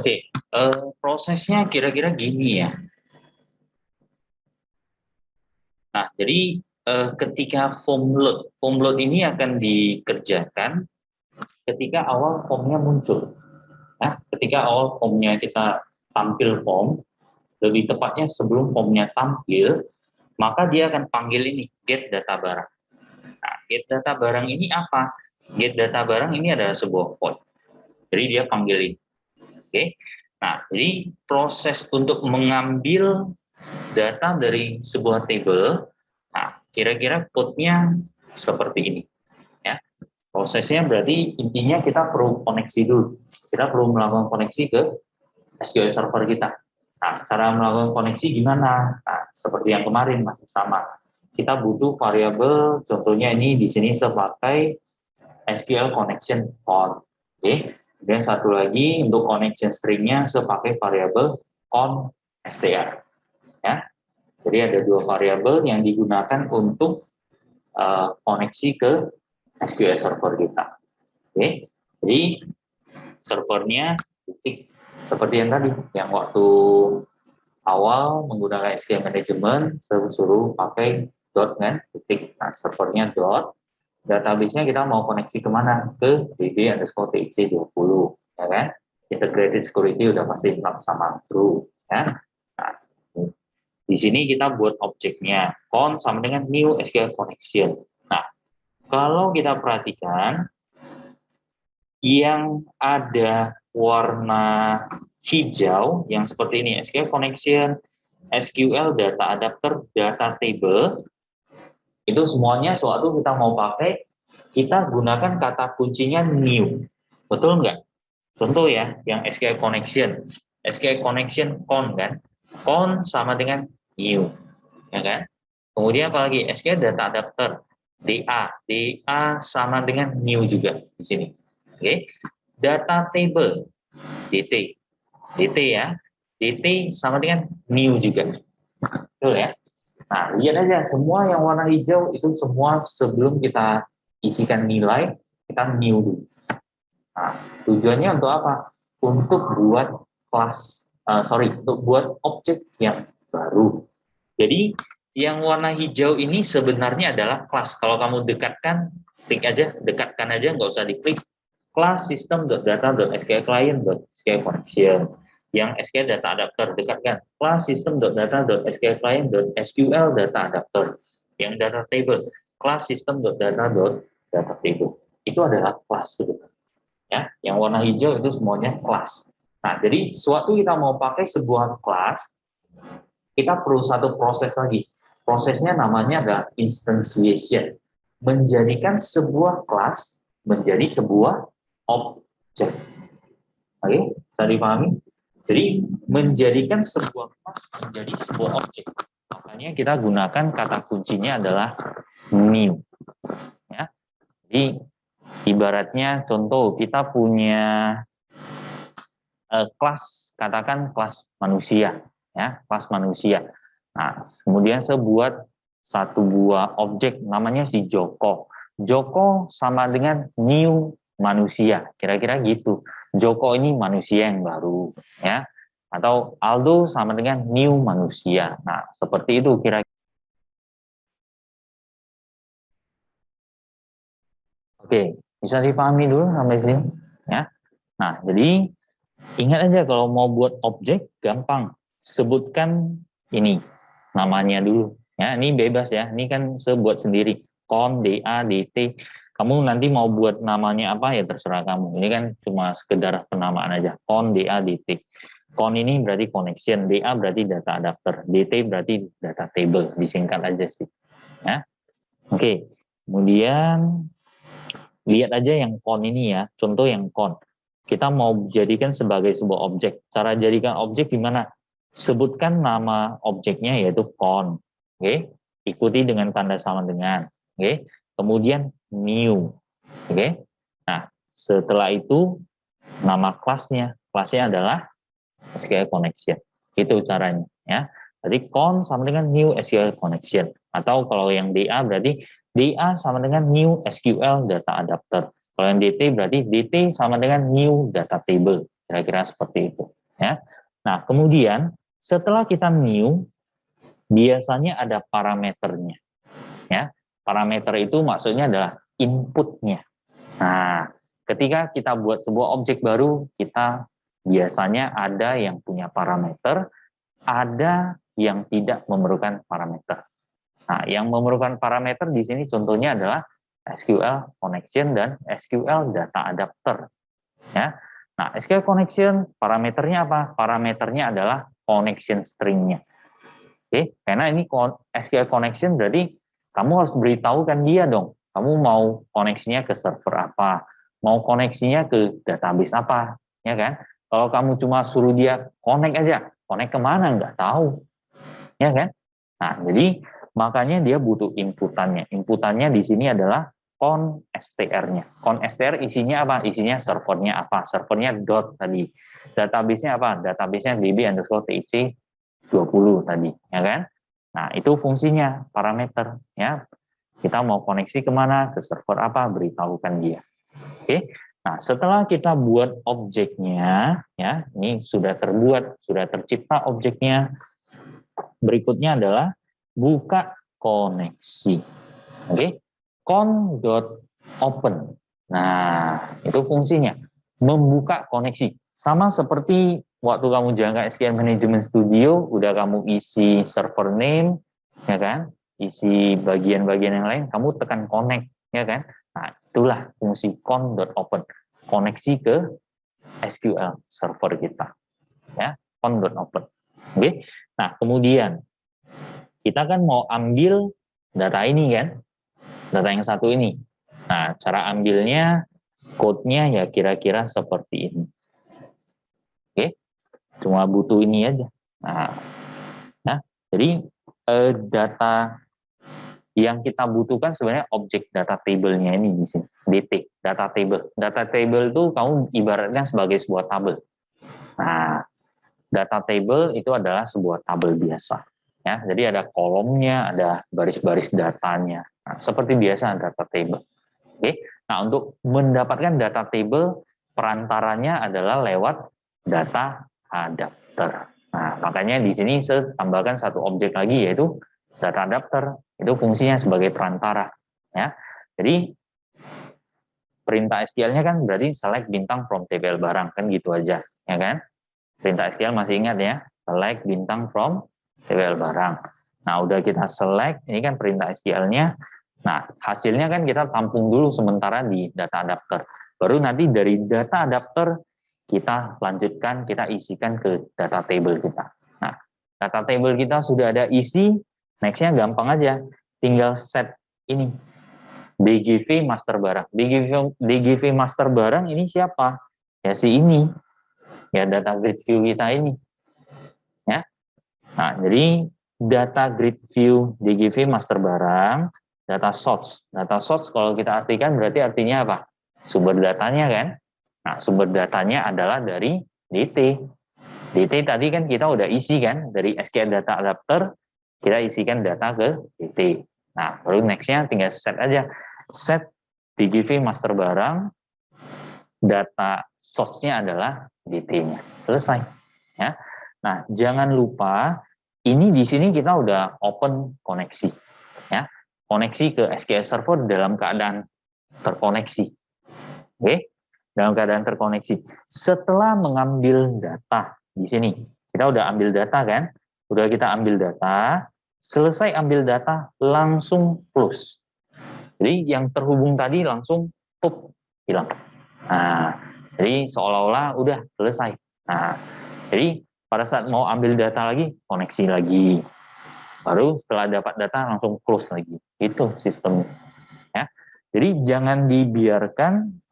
Oke, prosesnya kira-kira gini ya. Nah, jadi ketika form load ini akan dikerjakan ketika awal formnya muncul. Nah, ketika awal formnya kita tampil form, lebih tepatnya sebelum formnya tampil, maka dia akan panggil ini, get data barang. Nah, get data barang ini apa? Get data barang ini adalah sebuah void. Jadi dia panggil ini. Oke. Nah, jadi proses untuk mengambil data dari sebuah table, nah, kira-kira code-nya seperti ini. Ya. Prosesnya berarti intinya kita perlu koneksi dulu. Kita perlu melakukan koneksi ke SQL Server kita. Nah, cara melakukan koneksi gimana? Nah, seperti yang kemarin masih sama. Kita butuh variabel, contohnya ini di sini sebagai SQL connection con. Oke. Kemudian satu lagi untuk connection stringnya sebagai variabel con str. Ya. Jadi ada dua variabel yang digunakan untuk koneksi ke SQL Server kita. Oke. Jadi servernya titik seperti yang tadi, yang waktu awal menggunakan SQL Management, suruh pakai dot kan, titik. Nah, servernya dot, database-nya kita mau koneksi kemana? Ke db_tx20, ya kan? Integrated security udah pasti sama true, ya. Nah, di sini kita buat objeknya, con sama dengan new SQL connection. Nah, kalau kita perhatikan, yang ada warna hijau yang seperti ini, SQL connection, SQL data adapter, data table, itu semuanya sewaktu kita mau pakai, kita gunakan kata kuncinya new. Betul nggak? Contoh ya, yang SQL connection con kan, con sama dengan new, ya kan? Kemudian apalagi SQL data adapter, DA sama dengan new juga di sini. Oke, data table, DT ya, DT sama dengan new juga, betul ya. Nah, lihat aja semua yang warna hijau itu semua sebelum kita isikan nilai kita new dulu. Nah, tujuannya untuk apa? Untuk buat kelas, untuk buat objek yang baru. Jadi yang warna hijau ini sebenarnya adalah kelas. Kalau kamu dekatkan, dekatkan aja, nggak usah diklik. Kelas system.data.sql client.sql connection. Yang SQL data adapter, dekatkan. Kelas system.data.sql client.sql data adapter. Yang data table, kelas system.data.data table. Itu adalah kelas sebenarnya. Ya, yang warna hijau itu semuanya kelas. Nah, jadi sewaktu kita mau pakai sebuah kelas, kita perlu satu proses lagi. Prosesnya namanya adalah instantiation. Menjadikan sebuah kelas menjadi sebuah objek. Oke, bisa dipahami? Jadi menjadikan sebuah kelas menjadi sebuah objek. Makanya kita gunakan kata kuncinya adalah new. Ya. Jadi ibaratnya contoh kita punya kelas, katakan kelas manusia, ya, kelas manusia. Nah, kemudian saya buat satu buah objek namanya si Joko. Joko sama dengan new manusia, kira-kira gitu. Joko ini manusia yang baru, ya. Atau Aldo sama dengan new manusia. Nah, seperti itu kira-kira. Oke, bisa dipahami dulu sampai sini, ya. Nah, jadi ingat aja kalau mau buat objek gampang, sebutkan ini namanya dulu. Ya, ini bebas ya. Ini kan saya buat sendiri. Con, DA, DT. Kamu nanti mau buat namanya apa ya terserah kamu. Ini kan cuma sekedar penamaan aja. Con, DA, DT. Con ini berarti connection, DA berarti data adapter, DT berarti data table. Disingkat aja sih. Ya. Oke. Kemudian lihat aja yang con ini ya. Contoh yang con. Kita mau jadikan sebagai sebuah objek. Cara jadikan objek gimana? Sebutkan nama objeknya yaitu con. Oke, ikuti dengan tanda sama dengan. Oke, kemudian new. Oke, nah setelah itu nama kelasnya adalah SQL connection. Itu caranya ya. Jadi con sama dengan new SQL connection. Atau kalau yang DA berarti DA sama dengan new SQL data adapter. Kalau yang DT berarti DT sama dengan new data table. Kira-kira seperti itu. Ya. Nah, kemudian setelah kita new, biasanya ada parameternya. Ya, parameter itu maksudnya adalah inputnya. Nah, ketika kita buat sebuah objek baru, kita biasanya ada yang punya parameter, ada yang tidak memerlukan parameter. Nah, yang memerlukan parameter di sini contohnya adalah SQL connection dan SQL data adapter. Ya. Nah, SQL connection parameternya apa? Parameternya adalah connection string-nya. Oke, karena ini SQL connection berarti kamu harus beritahukan dia dong. Kamu mau koneksinya ke server apa? Mau koneksinya ke database apa? Ya kan? Kalau kamu cuma suruh dia connect aja, connect kemana? Nggak tahu. Ya kan? Nah, jadi makanya dia butuh inputannya. Inputannya di sini adalah constr-nya. Constr isinya apa? Isinya servernya apa? Servernya dot tadi. Database-nya apa? Database-nya db_tc20 tadi, ya kan? Nah, itu fungsinya parameter, ya. Kita mau koneksi kemana? Ke server apa? Beritahukan dia. Oke. Nah, setelah kita buat objeknya, ya, ini sudah terbuat, sudah tercipta objeknya. Berikutnya adalah buka koneksi. Oke. Con.open. Nah, itu fungsinya. Membuka koneksi. Sama seperti waktu kamu jaga SQL Management Studio, udah kamu isi server name, ya kan? Isi bagian-bagian yang lain, kamu tekan connect, ya kan? Nah, itulah fungsi con.open. Koneksi ke SQL server kita. Ya, con.open. Oke. Nah, kemudian kita kan mau ambil data ini kan? Data yang satu ini. Nah, cara ambilnya, code-nya ya kira-kira seperti ini. Oke, cuma butuh ini aja. Nah, jadi data yang kita butuhkan sebenarnya objek data table-nya ini di sini. DT, data table. Data table itu kamu ibaratnya sebagai sebuah tabel. Nah, data table itu adalah sebuah tabel biasa. Ya, jadi ada kolomnya, ada baris-baris datanya. Nah, seperti biasa data table. Oke. Nah, untuk mendapatkan data table, perantaranya adalah lewat data adapter. Nah, makanya di sini saya tambahkan satu objek lagi, yaitu data adapter. Itu fungsinya sebagai perantara. Ya. Jadi, perintah SQL-nya kan berarti select bintang from table barang. Kan gitu aja. Ya kan? Perintah SQL masih ingat ya? Select bintang from table barang. Nah, udah kita select, ini kan perintah SQL-nya. Nah, hasilnya kan kita tampung dulu sementara di data adapter. Baru nanti dari data adapter kita lanjutkan, kita isikan ke data table kita. Nah, data table kita sudah ada isi, next-nya gampang aja. Tinggal set ini, DGV master barang. DGV master barang ini siapa? Ya si ini, ya data grid view kita ini. Ya. Nah, jadi data grid view DGV master barang, data source. Data source kalau kita artikan berarti artinya apa? Sumber datanya kan? Nah, sumber datanya adalah dari DT. DT tadi kan kita udah isi kan, dari SQL data adapter, kita isikan data ke DT. Nah, baru next-nya tinggal set aja. Set DGV master barang, data source-nya adalah DT-nya. Selesai. Ya. Nah, jangan lupa ini di sini kita udah open koneksi. Ya. Koneksi ke SQL Server dalam keadaan terkoneksi. Oke? Dalam keadaan terkoneksi. Setelah mengambil data di sini, kita udah ambil data kan? Udah kita ambil data, selesai ambil data langsung close. Jadi yang terhubung tadi langsung tup hilang. Nah, jadi seolah-olah udah selesai. Nah, jadi pada saat mau ambil data lagi, koneksi lagi. Baru setelah dapat data langsung close lagi. Itu sistemnya. Ya. Jadi jangan dibiarkan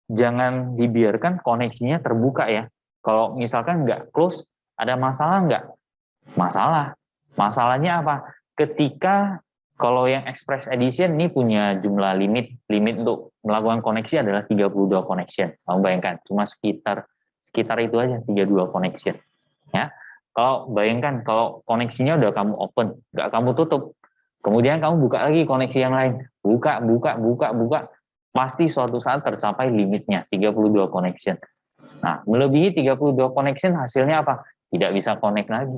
jangan dibiarkan koneksinya terbuka ya. Kalau misalkan nggak close, ada masalah nggak? Masalah. Masalahnya apa? Ketika kalau yang Express Edition ini punya jumlah limit untuk melakukan koneksi adalah 32 connection. Kamu bayangkan, cuma sekitar itu aja 32 connection. Ya. Kalau bayangkan kalau koneksinya udah kamu open, nggak kamu tutup. Kemudian kamu buka lagi koneksi yang lain. Buka. pasti suatu saat tercapai limitnya 32 connection. Nah, melebihi 32 connection hasilnya apa? Tidak bisa connect lagi.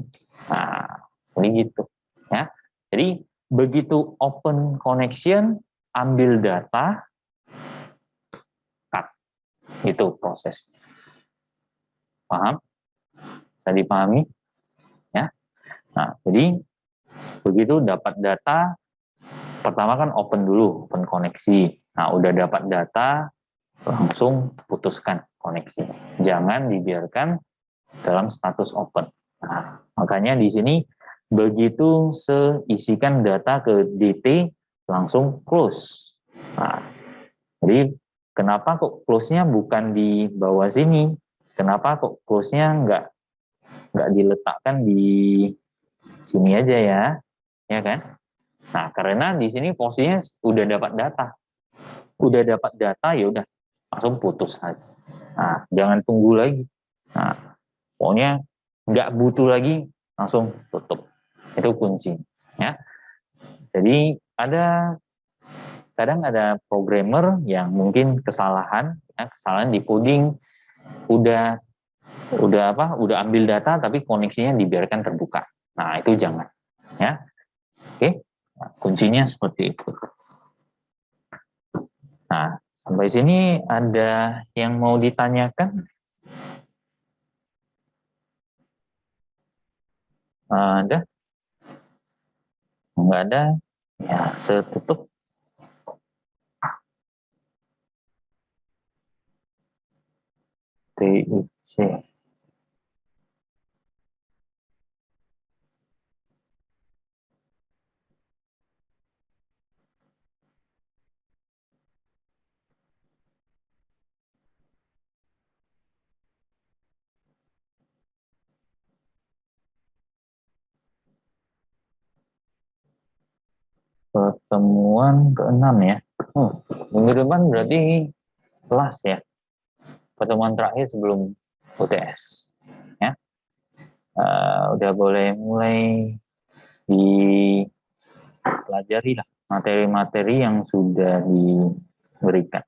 Nah, ini gitu ya. Jadi begitu open connection, ambil data, cut. Itu proses. Paham? Bisa dipahami? Ya. Nah, jadi begitu dapat data, pertama kan open dulu, open koneksi. Nah, udah dapat data, langsung putuskan koneksi. Jangan dibiarkan dalam status open. Nah, makanya di sini begitu seisikan data ke DT, langsung close. Nah, jadi kenapa kok close-nya bukan di bawah sini? Kenapa kok close-nya nggak diletakkan di sini aja ya kan? Nah, karena di sini posisinya udah dapat data ya udah langsung putus aja. Nah, jangan tunggu lagi. Nah, pokoknya nggak butuh lagi langsung tutup. Itu kunci ya. Jadi kadang ada programmer yang mungkin kesalahan di coding, udah ambil data tapi koneksinya dibiarkan terbuka. Nah, itu jangan ya. Oke. Nah, kuncinya seperti itu. Nah, sampai sini ada yang mau ditanyakan? Ada? Nggak ada? Ya, setutup. TIC. Pertemuan ke-6 ya. Minggu depan berarti kelas ya. Pertemuan terakhir sebelum UTS. Ya. Udah boleh mulai dipelajari lah materi-materi yang sudah diberikan.